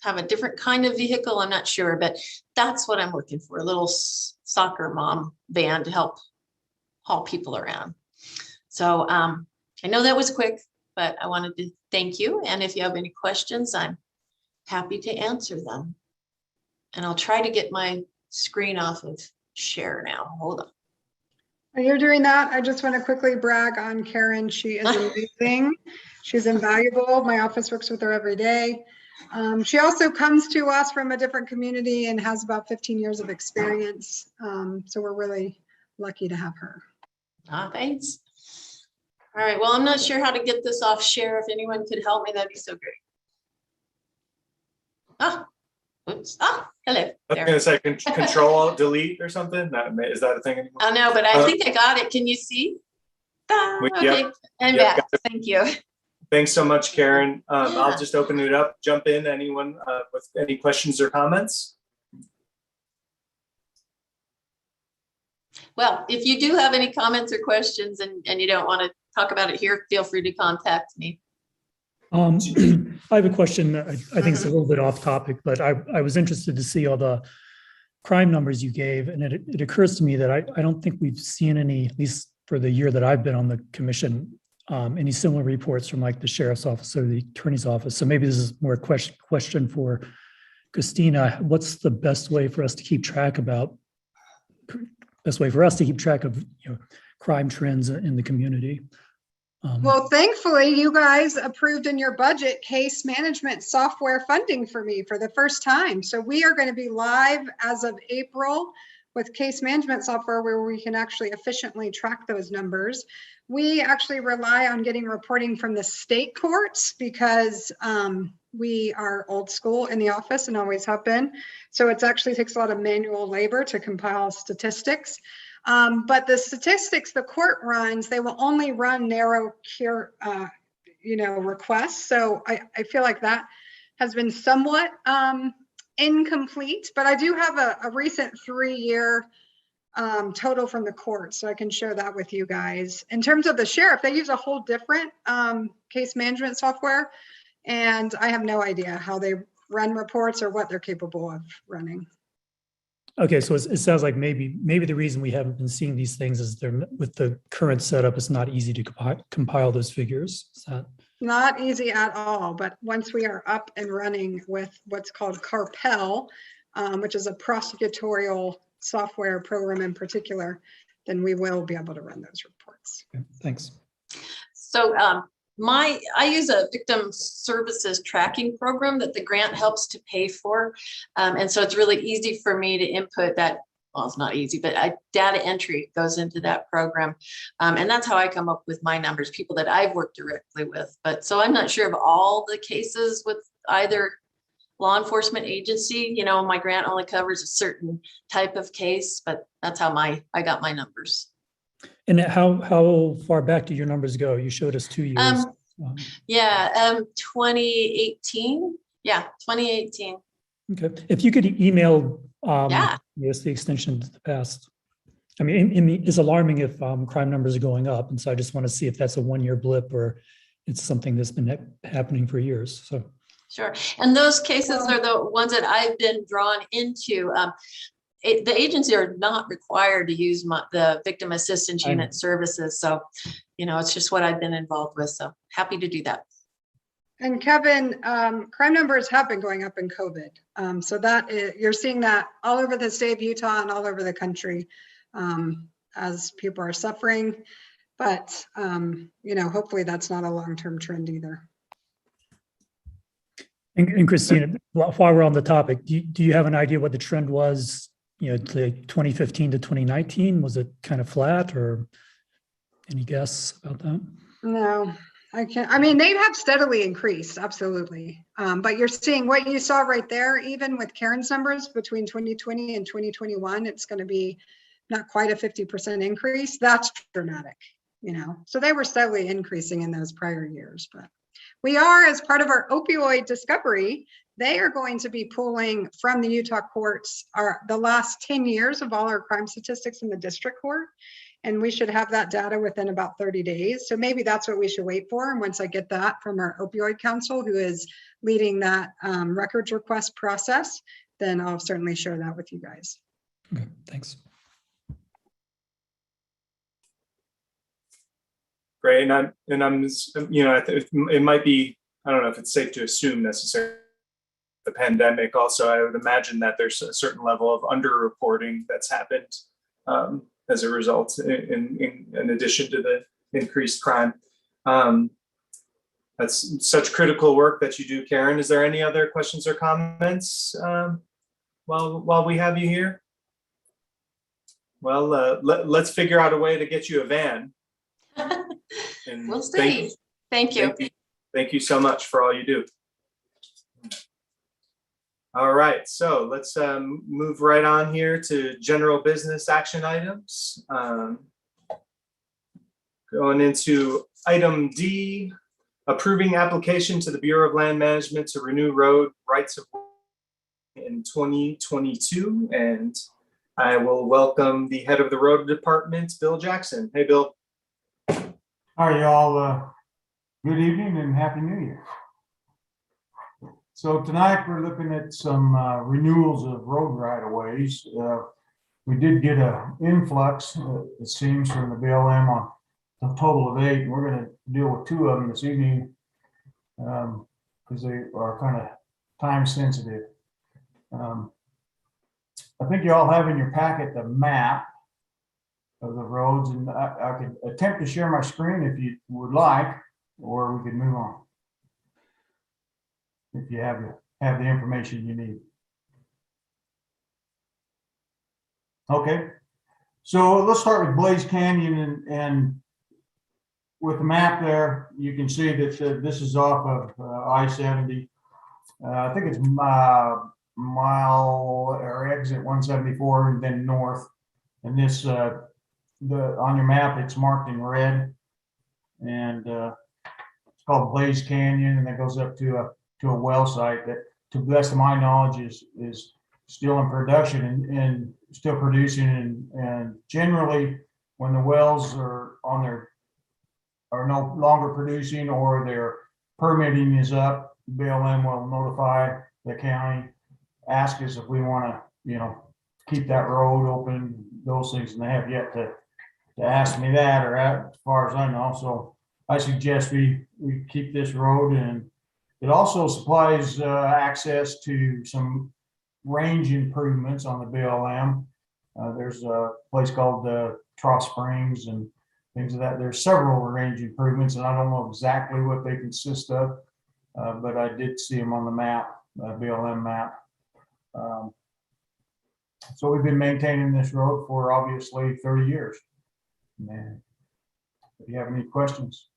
have a different kind of vehicle. I'm not sure, but that's what I'm looking for, a little soccer mom van to help haul people around. So I know that was quick, but I wanted to thank you. And if you have any questions, I'm happy to answer them. And I'll try to get my screen off of share now. Hold on. While you're doing that, I just want to quickly brag on Karen. She is amazing. She's invaluable. My office works with her every day. She also comes to us from a different community and has about 15 years of experience. So we're really lucky to have her. Thanks. All right, well, I'm not sure how to get this off share. If anyone could help me, that'd be so great. Oops. Hello. I was going to say Control Alt Delete or something. Is that a thing anymore? Oh no, but I think I got it. Can you see? Okay, Yep. I'm Yep, back. Thank you. Thanks so much, Karen. I'll just open it up. Jump in, anyone with any questions or comments? Well, if you do have any comments or questions and you don't want to talk about it here, feel free to contact me. I have a question. I think it's a little bit off topic, but I was interested to see all the crime numbers you gave. And it occurs to me that I don't think we've seen any, at least for the year that I've been on the commission, any similar reports from like the sheriff's office or the attorney's office. So maybe this is more a question for Christina. What's the best way for us to keep track of crime trends in the community? Well, thankfully, you guys approved in your budget case management software funding for me for the first time. So we are going to be live as of April with case management software where we can actually efficiently track those numbers. We actually rely on getting reporting from the state courts because we are old school in the office and always have been. So it actually takes a lot of manual labor to compile statistics. But the statistics the court runs, they will only run narrow requests. So I feel like that has been somewhat incomplete, but I do have a recent 3-year total from the court, so I can share that with you guys. In terms of the sheriff, they use a whole different case management software, and I have no idea how they run reports or what they're capable of running. Okay, so it sounds like maybe the reason we haven't been seeing these things is with the current setup, it's not easy to compile those figures. Is that? Not easy at all, but once we are up and running with what's called Carpel, which is a prosecutorial software program in particular, then we will be able to run those reports. Okay, thanks. So I use a victim services tracking program that the grant helps to pay for. And so it's really easy for me to input that. Well, it's not easy, but data entry goes into that program. And that's how I come up with my numbers, people that I've worked directly with. But so I'm not sure of all the cases with either law enforcement agency. You know, my grant only covers a certain type of case, but that's how I got my numbers. And how far back do your numbers go? You showed us 2 years. 2018. Yeah, 2018. Okay. If you could email Yeah. yes, the extension to the past. I mean, it's alarming if crime numbers are going up. And so I just want to see if that's a 1-year blip or it's something that's been happening for years. So Sure. And those cases are the ones that I've been drawn into. The agency are not required to use the victim assistance unit services. So, it's just what I've been involved with. So happy to do that. And Kevin, crime numbers have been going up in COVID. So you're seeing that all over the state of Utah and all over the country as people are suffering. But, hopefully that's not a long-term trend either. And Christina, while we're on the topic, do you have an idea what the trend was, to 2015 to 2019? Was it kind of flat, or any guess about that? No, I can't. I mean, they have steadily increased, absolutely. But you're seeing what you saw right there, even with Karen's numbers between 2020 and 2021, it's going to be not quite a 50% increase. That's dramatic, So they were steadily increasing in those prior years, but we are, as part of our opioid discovery, they are going to be pulling from the Utah courts the last 10 years of all our crime statistics in the district court. And we should have that data within about 30 days. So maybe that's what we should wait for. And once I get that from our opioid counsel, who is leading that records request process, then I'll certainly share that with you guys. Okay, thanks. Great, and I'm, it might be, I don't know if it's safe to assume necessarily the pandemic. Also, I would imagine that there's a certain level of underreporting that's happened as a result, in addition to the increased crime. That's such critical work that you do, Karen. Is there any other questions or comments while we have you here? Well, let's figure out a way to get you a van. And we'll see. Thank you. Thank you so much for all you do. All right, so let's move right on here to general business action items. Going into item D, approving application to the Bureau of Land Management to renew road rights of way in 2022. And I will welcome the head of the road department, Bill Jackson. Hey, Bill. Hi, y'all. Good evening and Happy New Year. So tonight we're looking at some renewals of road right-of-ways. We did get an influx, it seems, from the BLM on a total of 8. And we're going to deal with 2 of them this evening because they are kind of time sensitive. I think you all have in your packet the map of the roads, and I could attempt to share my screen if you would like, or we could move on if you have the information you need. Okay, so let's start with Blaze Canyon, and with the map there, you can see that this is off of I-70. I think it's mile or exit 174 and then north, and this on your map it's marked in red, and it's called Blaze Canyon, and that goes up to a well site that, to the best of my knowledge, is still in production and still producing, and generally when the wells are no longer producing or their permitting is up, BLM will notify the county, ask us if we want to keep that road open, those things, and they have yet to ask me that, or as far as I know. So I suggest we keep this road, and it also supplies access to some range improvements on the BLM. There's a place called Trough Springs and things of that. There's several range improvements, and I don't know exactly what they consist of, but I did see them on the map, BLM map. So we've been maintaining this road for obviously 30 years. And if you have any questions.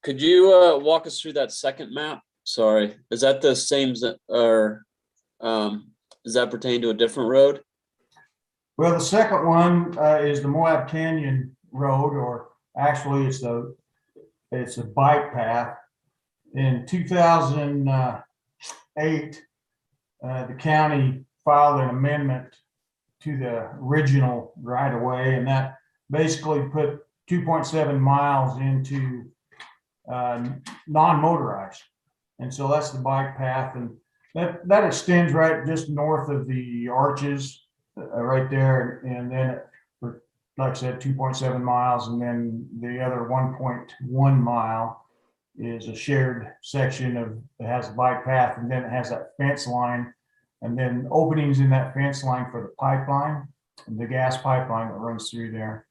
Could you walk us through that second map? Sorry, is that the same, or does that pertain to a different road? Well, the second one is the Moab Canyon Road, or actually it's a bike path. In 2008, the county filed an amendment to the original right-of-way, and that basically put 2.7 miles into non-motorized. And so that's the bike path, and that extends right just north of the arches right there. And then, like I said, 2.7 miles, and then the other 1.1 mile is a shared section of, it has a bike path, and then it has that fence line, and then openings in that fence line for the pipeline, the gas pipeline that runs through there.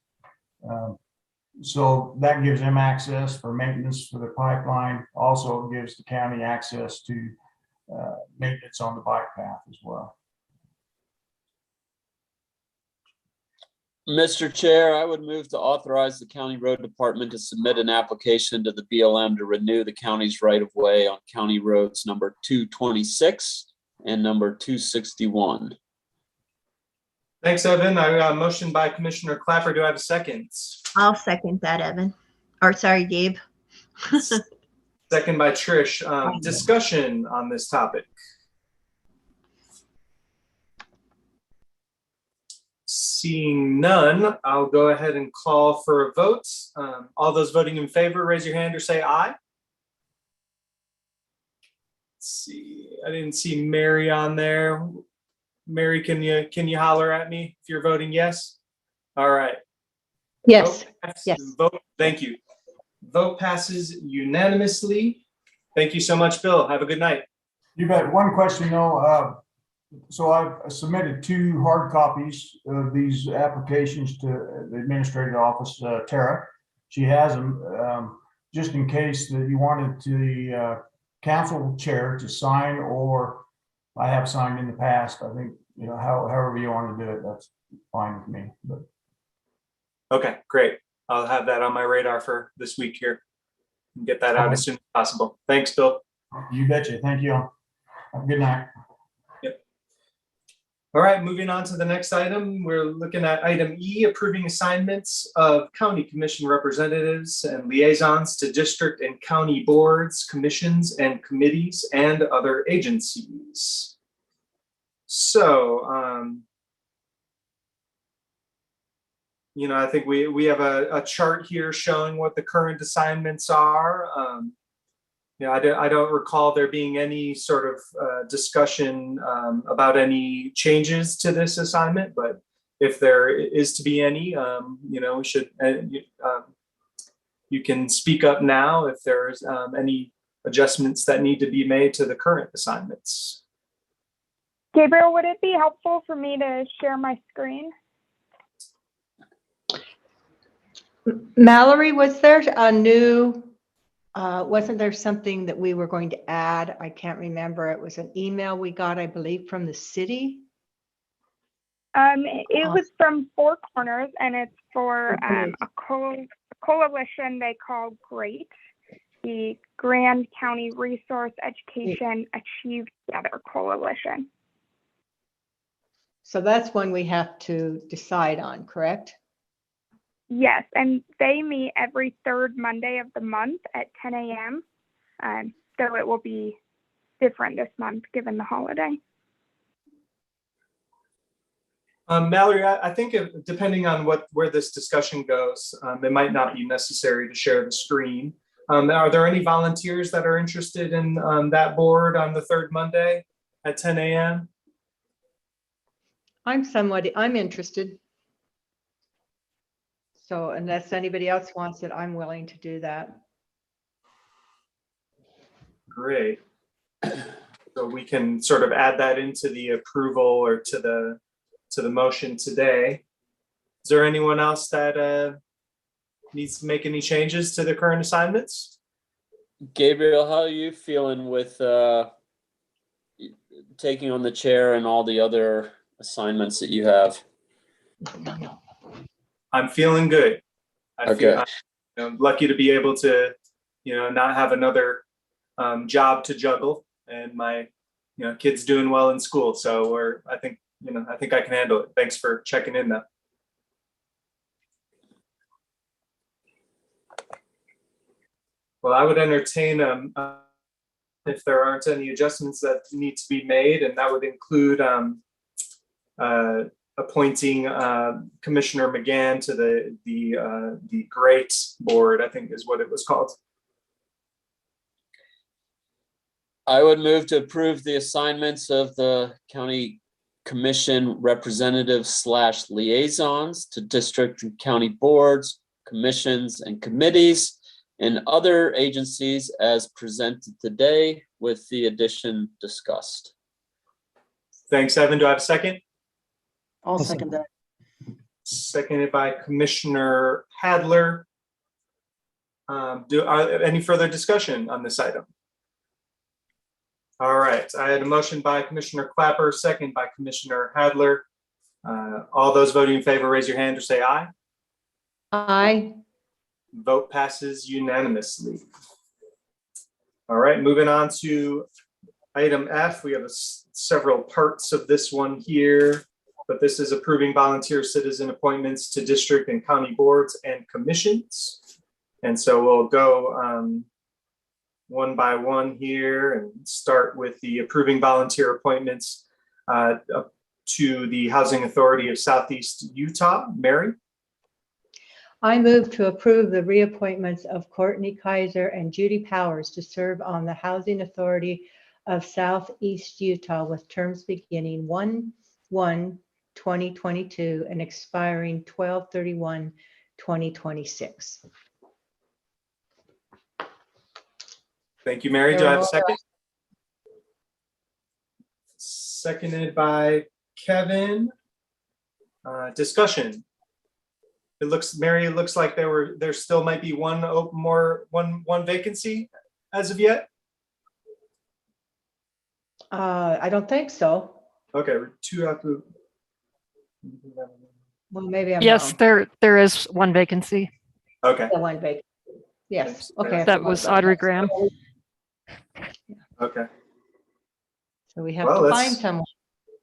So that gives them access for maintenance for the pipeline. Also, it gives the county access to maintenance on the bike path as well. Mr. Chair, I would move to authorize the county road department to submit an application to the BLM to renew the county's right-of-way on county roads number 226 and number 261. Thanks, Evan. I got a motion by Commissioner Clapper. Do I have a second? I'll second that, Evan. Or sorry, Gabe. Second by Trish. Discussion on this topic. Seeing none, I'll go ahead and call for a vote. All those voting in favor, raise your hand or say aye. Let's see, I didn't see Mary on there. Mary, can you holler at me if you're voting yes? All right. Yes. Yes. Vote. Thank you. Vote passes unanimously. Thank you so much, Bill. Have a good night. You bet. One question though. So I've submitted 2 hard copies of these applications to the administrative office, Tara. She has them just in case that you wanted the council chair to sign, or I have signed in the past. I think, however you want to do it, that's fine with me. But Okay, great. I'll have that on my radar for this week here and get that out as soon as possible. Thanks, Bill. You betcha. Thank you. Have a good night. Yep. All right, moving on to the next item. We're looking at item E, approving assignments of county commission representatives and liaisons to district and county boards, commissions, and committees and other agencies. So, I think we have a chart here showing what the current assignments are. I don't recall there being any sort of discussion about any changes to this assignment, but if there is to be any, we should, you can speak up now if there's any adjustments that need to be made to the current assignments. Gabriel, would it be helpful for me to share my screen? Mallory, was there a new, wasn't there something that we were going to add? I can't remember. It was an email we got, I believe, from the city. It was from Four Corners, and it's for a coalition they call GREAT, the Grand County Resource Education Achieve Together Coalition. So that's one we have to decide on, correct? Yes, and they meet every 3rd Monday of the month at 10 a.m. So it will be different this month given the holiday. Mallory, I think depending on where this discussion goes, it might not be necessary to share the screen. Are there any volunteers that are interested in that board on the 3rd Monday at 10 a.m.? I'm interested. So unless anybody else wants it, I'm willing to do that. Great. So we can sort of add that into the approval or to the motion today. Is there anyone else that needs to make any changes to the current assignments? Gabriel, how are you feeling with taking on the chair and all the other assignments that you have? I'm feeling good. Okay. I'm lucky to be able to, not have another job to juggle, and my, kids doing well in school. So I think I can handle it. Thanks for checking in though. Well, I would entertain if there aren't any adjustments that need to be made, and that would include appointing Commissioner McGann to the Great Board, I think is what it was called. I would move to approve the assignments of the county commission representatives / liaisons to district and county boards, commissions, and committees and other agencies as presented today with the addition discussed. Thanks, Evan. Do I have a second? I'll second that. Seconded by Commissioner Hadler. Any further discussion on this item? All right, I had a motion by Commissioner Clapper, second by Commissioner Hadler. All those voting in favor, raise your hand or say aye. Aye. Vote passes unanimously. All right, moving on to item F. We have several parts of this one here, but this is approving volunteer citizen appointments to district and county boards and commissions. And so we'll go one by one here and start with the approving volunteer appointments to the Housing Authority of Southeast Utah. Mary? I move to approve the reappointments of Courtney Kaiser and Judy Powers to serve on the Housing Authority of Southeast Utah with terms beginning 1/1/2022 and expiring 12/31/2026. Thank you, Mary. Do I have a second? Seconded by Kevin. Discussion. Mary, it looks like there still might be one vacancy as of yet. I don't think so. Okay, two out of. Well, maybe I'm Yes, wrong. there is one vacancy. Okay. The one vacancy. Yes, okay. That was Audrey Graham. Okay. So we have Well, to let's- find someone.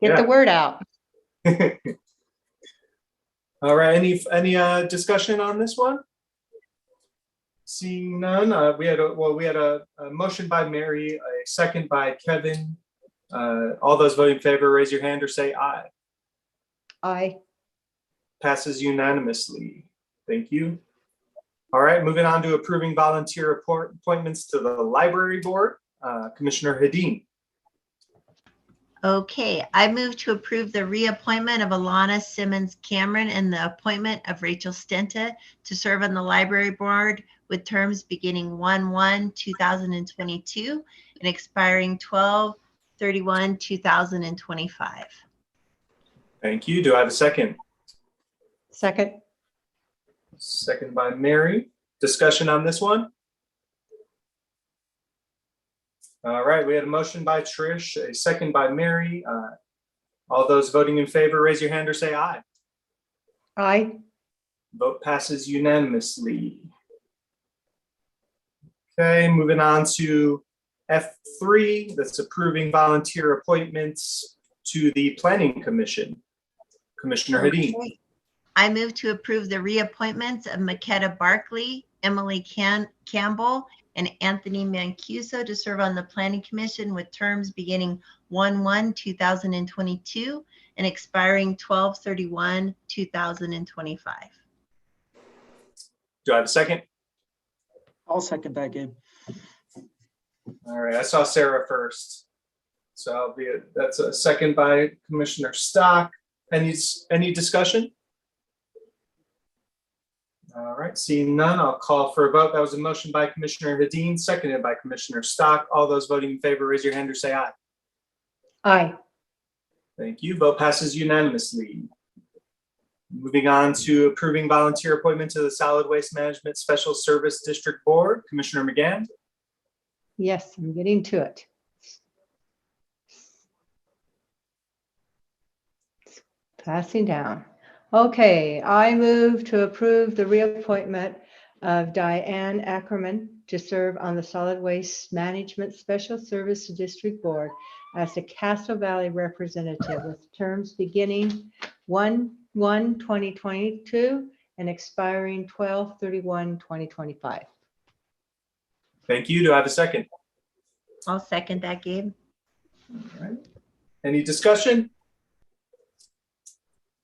Get yeah. the word out. All right, any discussion on this one? Seeing none, we had a motion by Mary, a second by Kevin. All those voting in favor, raise your hand or say aye. Aye. Passes unanimously. Thank you. All right, moving on to approving volunteer appointments to the library board. Commissioner Hedin. Okay, I move to approve the reappointment of Alana Simmons Cameron and the appointment of Rachel Stenta to serve on the library board with terms beginning 1/1/2022 and expiring 12/31/2025. Thank you. Do I have a second? Second. Second by Mary. Discussion on this one? All right, we had a motion by Trish, a second by Mary. All those voting in favor, raise your hand or say aye. Aye. Vote passes unanimously. Okay, moving on to F3, that's approving volunteer appointments to the Planning Commission. Commissioner Hedin. Okay. I move to approve the reappointments of Makeda Barkley, Emily Campbell, and Anthony Mancuso to serve on the Planning Commission with terms beginning 1/1/2022 and expiring 12/31/2025. Do I have a second? I'll second that, Gabe. All right, I saw Sarah first. So that's a second by Commissioner Stock. Any discussion? All right, seeing none, I'll call for a vote. That was a motion by Commissioner Hedin, seconded by Commissioner Stock. All those voting in favor, raise your hand or say aye. Aye. Thank you. Vote passes unanimously. Moving on to approving volunteer appointment to the Solid Waste Management Special Service District Board. Commissioner McGann. Yes, I'm getting to it. Passing down. Okay, I move to approve the reappointment of Diane Ackerman to serve on the Solid Waste Management Special Service District Board as a Castle Valley representative with terms beginning 1/1/2022 and expiring 12/31/2025. Thank you. Do I have a second? I'll second that, Gabe. All right. Any discussion?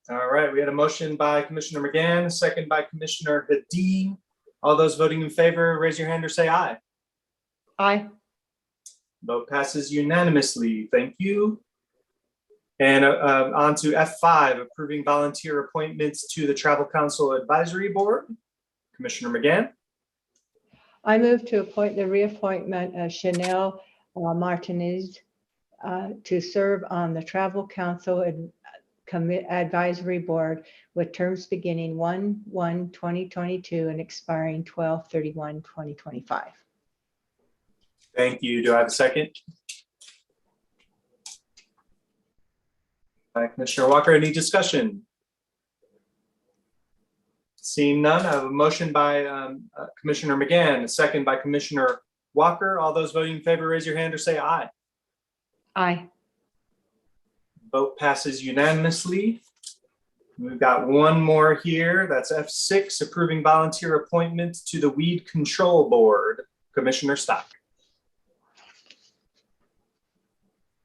All right, we had a motion by Commissioner McGann, a second by Commissioner Hadid. All those voting in favor, raise your hand or say aye. Aye. Vote passes unanimously. Thank you. And on to F5, approving volunteer appointments to the Travel Council Advisory Board. Commissioner McGann. I move to appoint the reappointment of Chanel Martinez to serve on the Travel Council Advisory Board with terms beginning 1/1/2022 and expiring 12/31/2025. Thank you. Do I have a second? Commissioner Walker, any discussion? Seeing none, I have a motion by Commissioner McGann, a second by Commissioner Walker. All those voting in favor, raise your hand or say aye. Aye. Vote passes unanimously. We've got one more here. That's F6, approving volunteer appointments to the Weed Control Board. Commissioner Stock.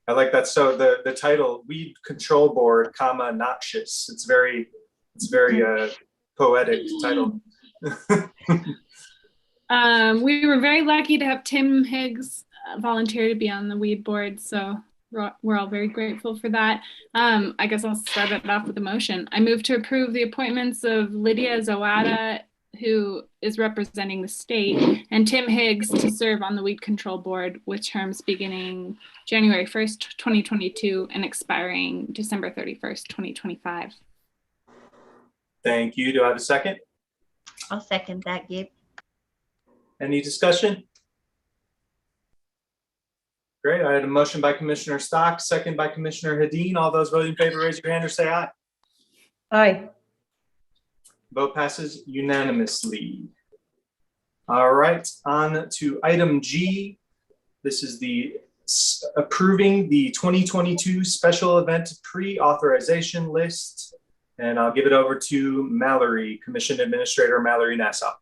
I like that. So the title, Weed Control Board, comma, noxious. It's very poetic title. We were very lucky to have Tim Higgs volunteer to be on the weed board, so we're all very grateful for that. I guess I'll start it off with a motion. I move to approve the appointments of Lydia Zawada, who is representing the state, and Tim Higgs to serve on the Weed Control Board with terms beginning January 1st, 2022 and expiring December 31st, 2025. Thank you. Do I have a second? I'll second that, Gabe. Any discussion? Great. I had a motion by Commissioner Stock, second by Commissioner Hadid. All those voting in favor, raise your hand or say aye. Aye. Vote passes unanimously. All right, on to item G. This is the approving the 2022 special event pre-authorization list. And I'll give it over to Mallory, Commission Administrator Mallory Nassau.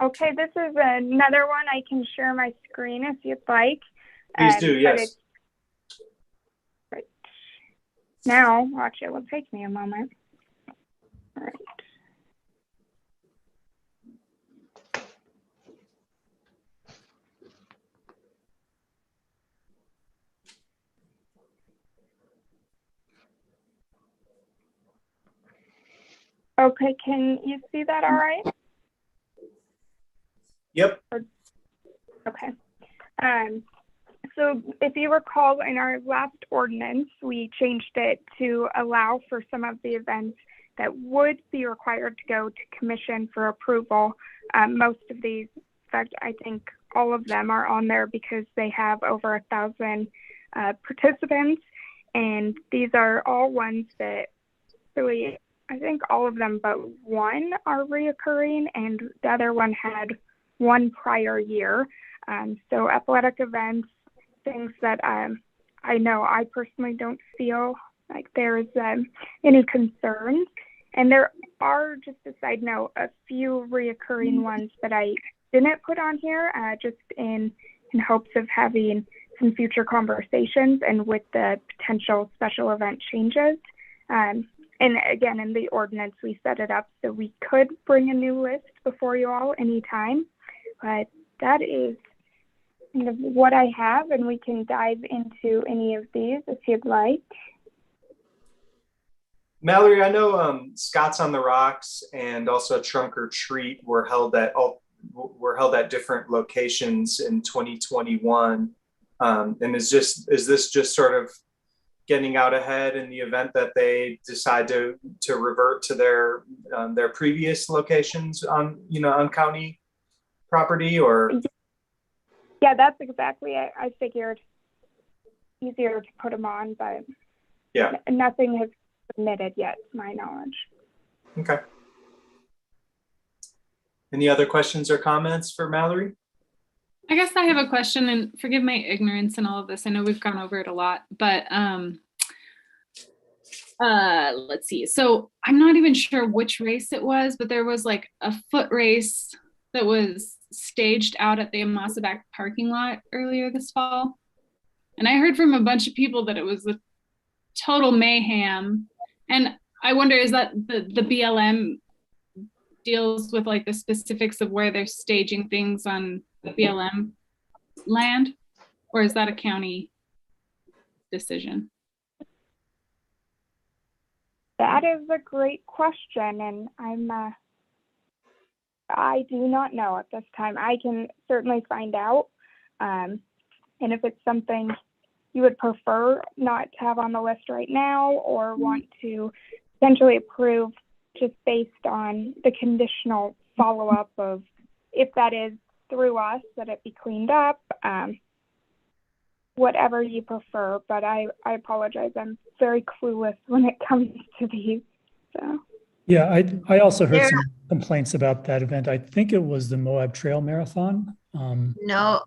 Okay, this is another one. I can share my screen if you'd like. Please do, yes. Right now, watch, it will take me a moment. All right. Okay, can you see that all right? Yep. Okay. So if you recall, in our last ordinance, we changed it to allow for some of the events that would be required to go to commission for approval. Most of these, in fact, I think all of them are on there because they have over 1,000 participants. And these are all ones that really, I think all of them but one are reoccurring, and the other one had one prior year. So athletic events, things that I know I personally don't feel like there's any concerns. And there are, just a side note, a few reoccurring ones that I didn't put on here, just in hopes of having some future conversations and with the potential special event changes. And again, in the ordinance, we set it up so we could bring a new list before you all anytime. But that is kind of what I have, and we can dive into any of these if you'd like. Mallory, I know Scott's on the Rocks and also Trunk or Treat were held at different locations in 2021. And is this just sort of getting out ahead in the event that they decide to revert to their previous locations on county property? Or yeah, that's exactly it. I figured easier to put them on, but yeah, nothing has submitted yet, to my knowledge. Okay. Any other questions or comments for Mallory? I guess I have a question, and forgive my ignorance in all of this. I know we've gone over it a lot, but let's see. So I'm not even sure which race it was, but there was like a foot race that was staged out at the Amosaback parking lot earlier this fall. And I heard from a bunch of people that it was a total mayhem. And I wonder, is that the BLM deals with like the specifics of where they're staging things on BLM land, or is that a county decision? That is a great question, and I do not know at this time. I can certainly find out. And if it's something you would prefer not to have on the list right now, or want to potentially approve just based on the conditional follow-up of if that is through us, that it be cleaned up, whatever you prefer. But I apologize. I'm very clueless when it comes to these. So. Yeah, I also heard There- some complaints about that event. I think it was the Moab Trail Marathon. No,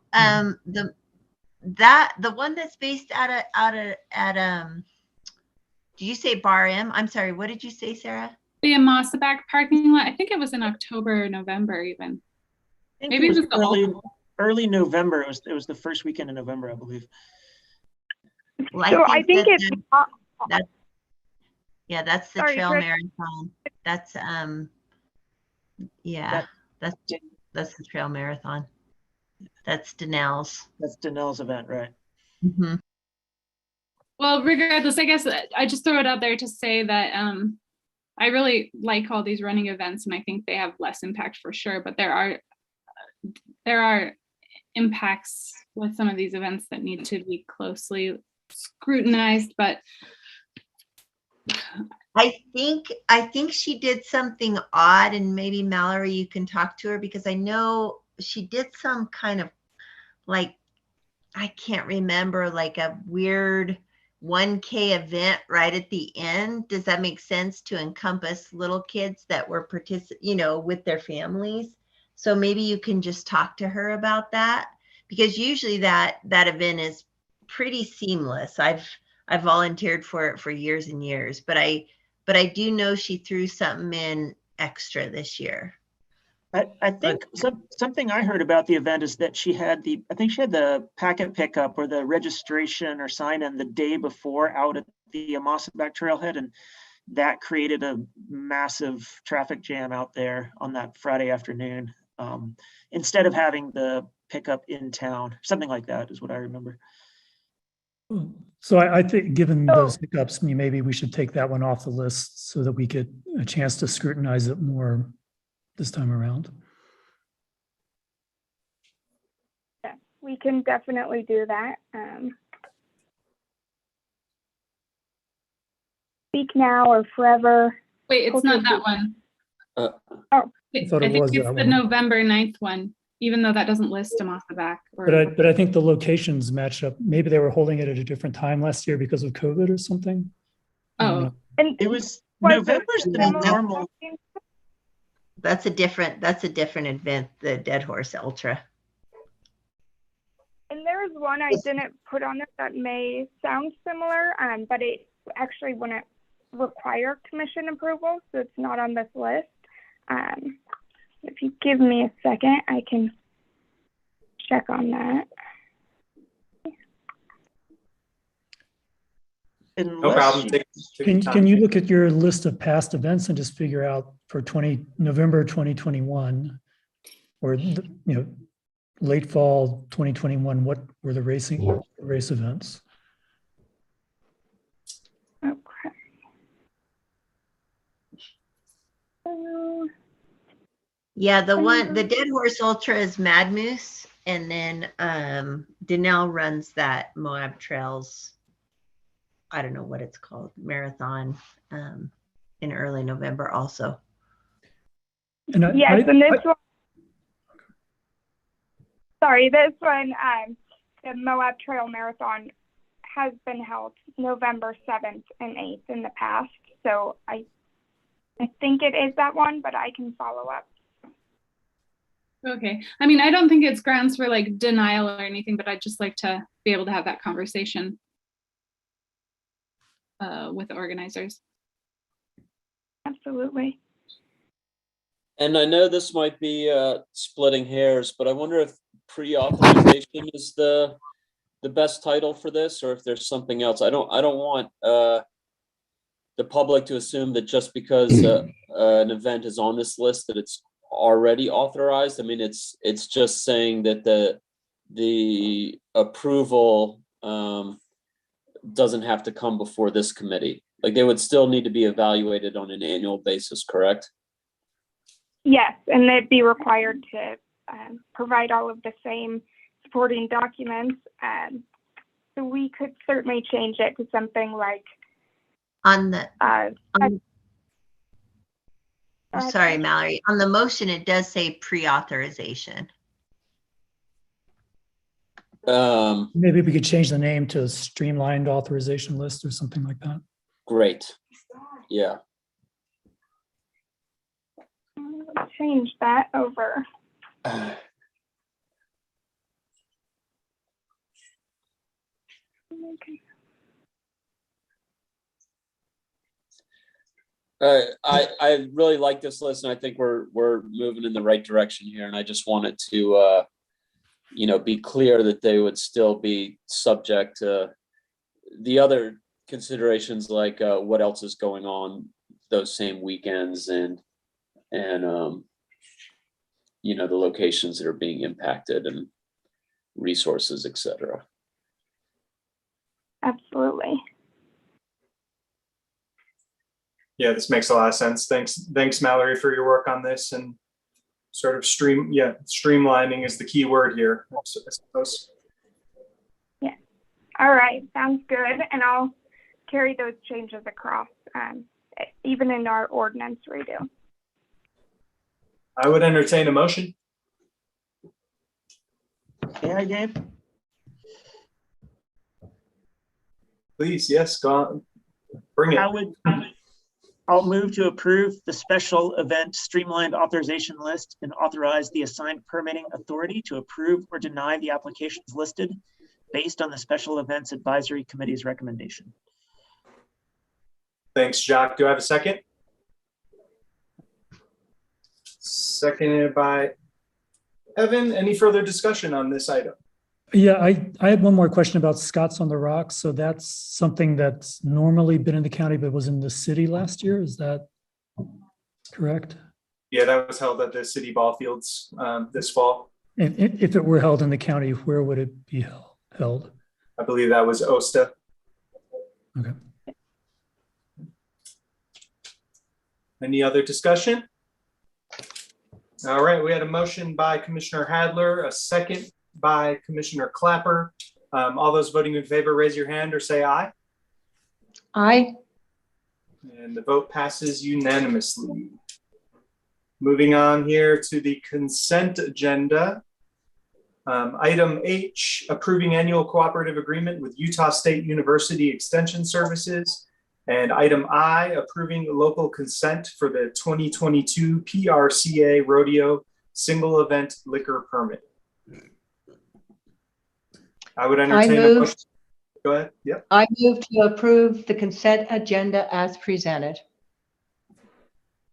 the one that's based at did you say Bar M? I'm sorry, what did you say, Sarah? The Amosaback parking lot. I think it was in October or November even. I think Maybe it was the early November. It was the first weekend in November, I believe. Well, So I think it's not. Yeah, that's the Sorry, trail Chris. marathon. That's yeah, that's the trail marathon. That's Danelle's. That's Danelle's event, right? Mm-hmm. Well, regardless, I guess I just throw it out there to say that I really like all these running events, and I think they have less impact for sure, but there are impacts with some of these events that need to be closely scrutinized. But I think she did something odd, and maybe Mallory, you can talk to her, because I know she did some kind of, like, I can't remember, like a weird 1K event right at the end. Does that make sense, to encompass little kids that were with their families? So maybe you can just talk to her about that, because usually that event is pretty seamless. I've volunteered for it for years and years, but I do know she threw something in extra this year. I think something I heard about the event is that she had the packet pickup or the registration or sign in the day before out at the Amosaback trailhead, and that created a massive traffic jam out there on that Friday afternoon. Instead of having the pickup in town, something like that is what I remember. So I think, given those hiccups, maybe we should take that one off the list so that we get a chance to scrutinize it more this time around. Yeah, we can definitely do that. Speak now or forever. wait, it's not that one. Oh, I thought it think was it's that the one. November 9th one, even though that doesn't list Amosaback. But I think the locations match up. Maybe they were holding it at a different time last year because of COVID or something. I don't know. and It was November's the normal. That's a different event, the Dead Horse Ultra. And there's one I didn't put on it that may sound similar, but it actually wouldn't require commission approval, so it's not on this list. If you give me a second, I can check on that. No problem. Take your time. Can you look at your list of past events and just figure out for November 2021 or late fall 2021, what were the race events? Okay. Yeah, the Dead Horse Ultra is Mad Moose, and then Danelle runs that Moab Trails, I don't know what it's called, marathon in early November also. And yes, and this one. Sorry, this one, the Moab Trail Marathon has been held November 7th and 8th in the past. So I think it is that one, but I can follow up. Okay. I mean, I don't think it's grounds for like denial or anything, but I'd just like to be able to have that conversation with the organizers. Absolutely. And I know this might be splitting hairs, but I wonder if pre-authorization is the the best title for this, or if there's something else. I don't want the public to assume that just because an event is on this list that it's already authorized. I mean, it's just saying that the approval doesn't have to come before this committee. Like, they would still need to be evaluated on an annual basis, correct? Yes, and they'd be required to provide all of the same supporting documents. So we could certainly change it to something like I'm sorry, Mallory. On the motion, it does say pre-authorization. Maybe we could change the name to streamlined authorization list or something like that. Great. Yeah. Let's change that over. Okay. I really like this list, and I think we're moving in the right direction here. And I just wanted to, be clear that they would still be subject to the other considerations, like what else is going on those same weekends, and the locations that are being impacted, and resources, etc. Absolutely. Yeah, this makes a lot of sense. Thanks, Mallory, for your work on this, and sort of streamlining is the key word here, I suppose. Yeah. All right. Sounds good. And I'll carry those changes across, even in our ordinance redo. I would entertain a motion. Yeah, Gabe? Please, yes, go on. Bring it. I'll move to approve the special event streamlined authorization list and authorize the assigned permitting authority to approve or deny the applications listed based on the Special Events Advisory Committee's recommendation. Thanks, Jacques. Do I have a second? Seconded by Evan. Any further discussion on this item? Yeah, I had one more question about Scots on the Rocks. So that's something that's normally been in the county but was in the city last year. Is that correct? Yeah, that was held at the city ball fields this fall. And if it were held in the county, where would it be held? I believe that was Osta. Okay. Any other discussion? All right, we had a motion by Commissioner Hadler, a second by Commissioner Clapper. All those voting in favor, raise your hand or say aye. Aye. And the vote passes unanimously. Moving on here to the consent agenda. Item H, approving annual cooperative agreement with Utah State University Extension Services. And item I, approving local consent for the 2022 PRCA Rodeo Single Event Liquor Permit. I would entertain a motion. Go ahead. Yep. I move to approve the consent agenda as presented.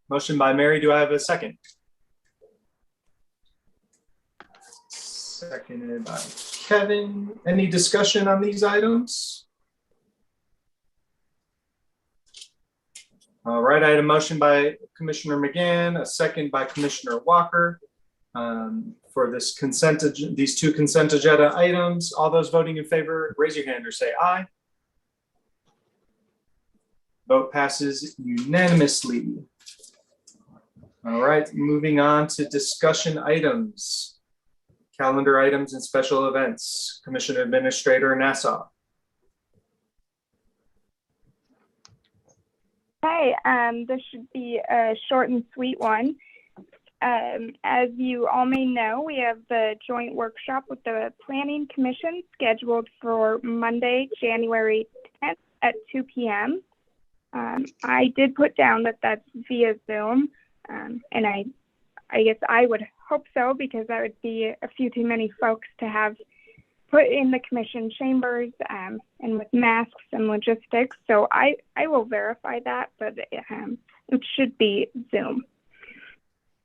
Motion by Mary. Do I have a second? Seconded by Kevin. Any discussion on these items? All right, I had a motion by Commissioner McGann, a second by Commissioner Walker for this these two consent agenda items. All those voting in favor, raise your hand or say aye. Vote passes unanimously. All right, moving on to discussion items, calendar items and special events. Commissioner Administrator Nassau. Okay, this should be a short and sweet one. As you all may know, we have the joint workshop with the Planning Commission scheduled for Monday, January 10th at 2 p.m. I did put down that that's via Zoom, and I guess I would hope so, because that would be a few too many folks to have put in the commission chambers and with masks and logistics. So I will verify that, but it should be Zoom.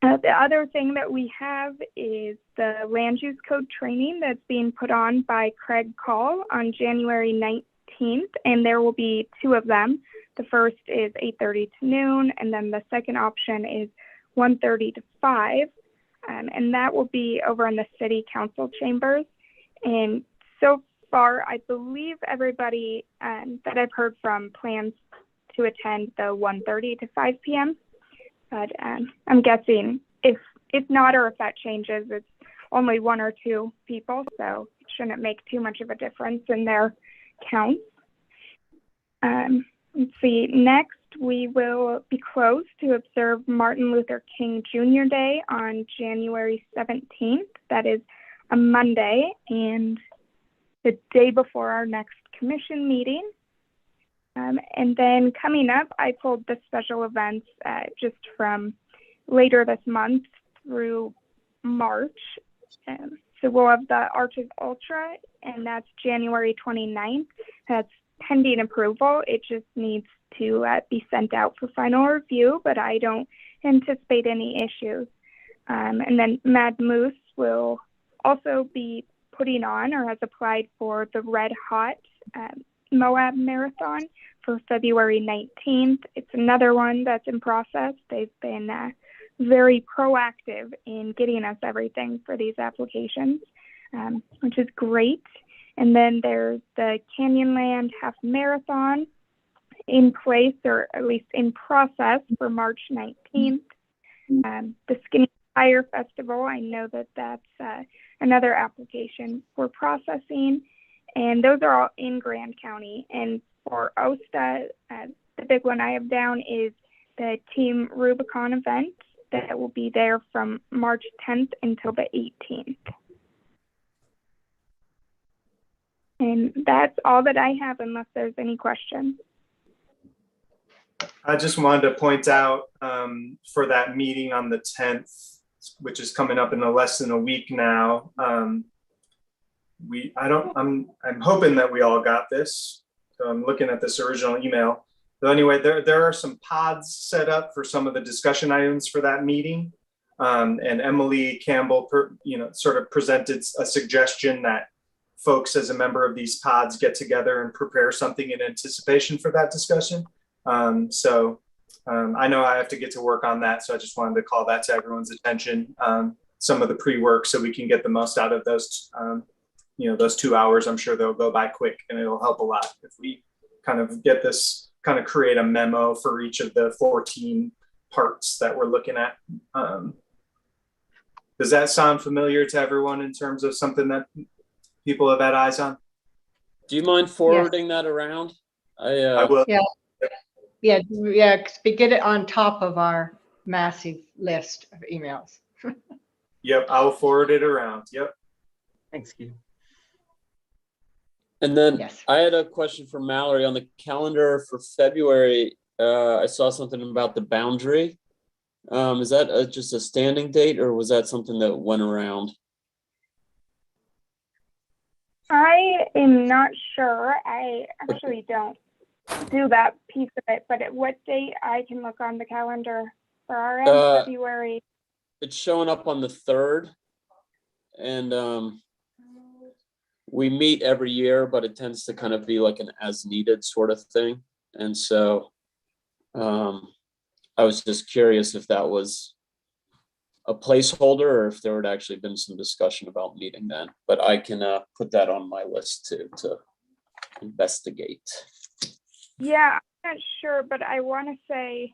The other thing that we have is the land use code training that's being put on by Craig Call on January 19th, and there will be 2 of them. The first is 8:30 to noon, and then the second option is 1:30 to 5, and that will be over in the city council chambers. And so far, I believe everybody that I've heard from plans to attend the 1:30 to 5 p.m. But I'm guessing if not, or if that changes, it's only 1 or 2 people, so it shouldn't make too much of a difference in their counts. Let's see, next we will be closed to observe Martin Luther King Jr. Day on January 17th. That is a Monday and the day before our next commission meeting. And then coming up, I pulled the special events just from later this month through March. So we'll have the Arches Ultra, and that's January 29th. That's pending approval. It just needs to be sent out for final review, but I don't anticipate any issues. And then Mad Moose will also be putting on or has applied for the Red Hot Moab Marathon for February 19th. It's another one that's in process. They've been very proactive in getting us everything for these applications, which is great. And then there's the Canyonland Half Marathon in place, or at least in process, for March 19th. The Skinny Fire Festival, I know that that's another application we're processing. And those are all in Grand County. And for OSTA, the big one I have down is the Team Rubicon event that will be there from March 10th until the 18th. And that's all that I have, unless there's any questions. I just wanted to point out for that meeting on the 10th, which is coming up in less than a week now. I'm hoping that we all got this. So I'm looking at this original email. So anyway, there are some pods set up for some of the discussion items for that meeting. And Emily Campbell, sort of presented a suggestion that folks as a member of these pods get together and prepare something in anticipation for that discussion. So I know I have to get to work on that. So I just wanted to call that to everyone's attention. Some of the pre-work so we can get the most out of those, those 2 hours. I'm sure they'll go by quick, and it'll help a lot if we kind of get this, kind of create a memo for each of the 14 parts that we're looking at. Does that sound familiar to everyone in terms of something that people have had eyes on? Do you mind forwarding that around? I will. Yeah, get it on top of our massive list of emails. Yep, I'll forward it around. Yep. Thanks, Keith. And then I had a question for Mallory on the calendar for February. I saw something about the boundary. Is that just a standing date, or was that something that went around? I am not sure. I actually don't do that piece of it, but at what date I can look on the calendar for our end, February? It's showing up on the 3rd, and we meet every year, but it tends to kind of be like an as needed sort of thing. And so I was just curious if that was a placeholder or if there had actually been some discussion about meeting then, but I can put that on my list to investigate. Yeah, I'm not sure, but I want to say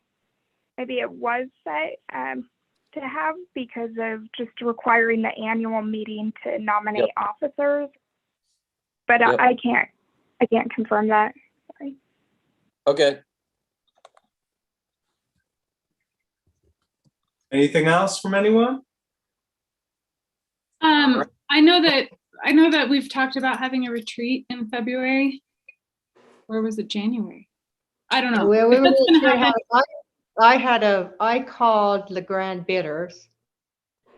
maybe it was set to have because of just requiring the annual meeting to nominate officers. But I can't confirm that. Sorry. Okay. Anything else from anyone? I know that we've talked about having a retreat in February. Or was it January? I don't know. Well, I called the Grand Bidders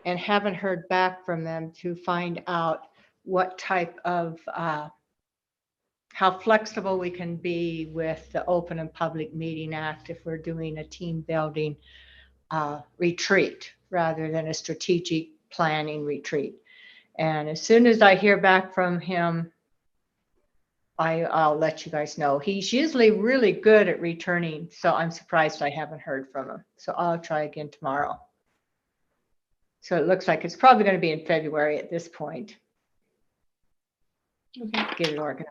and haven't heard back from them to find out what type of how flexible we can be with the Open and Public Meeting Act if we're doing a team building retreat rather than a strategic planning retreat. And as soon as I hear back from him, I'll let you guys know. He's usually really good at returning, so I'm surprised I haven't heard from him. So I'll try again tomorrow. So it looks like it's probably going to be in February at this point. Okay. Get it organized.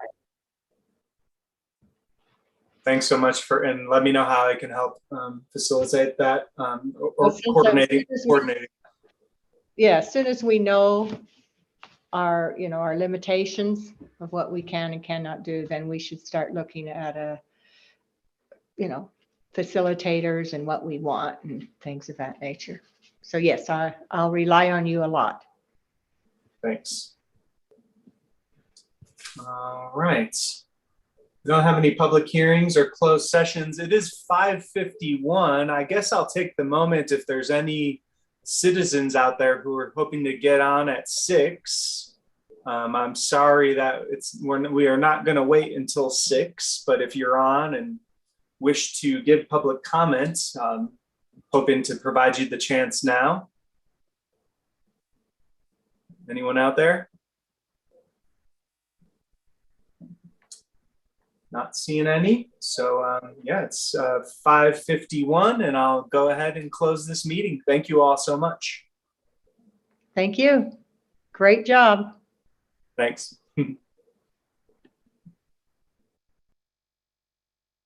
Thanks so much and let me know how I can help facilitate that or Well, since coordinating. Yeah, as soon as we know our limitations of what we can and cannot do, then we should start looking at facilitators and what we want and things of that nature. So yes, I'll rely on you a lot. Thanks. All right. We don't have any public hearings or closed sessions. It is 5:51. I guess I'll take the moment if there's any citizens out there who are hoping to get on at 6. I'm sorry that we are not going to wait until 6, but if you're on and wish to give public comments, hoping to provide you the chance now. Anyone out there? Not seeing any. So yeah, it's 5:51 and I'll go ahead and close this meeting. Thank you all so much. Thank you. Great job. Thanks.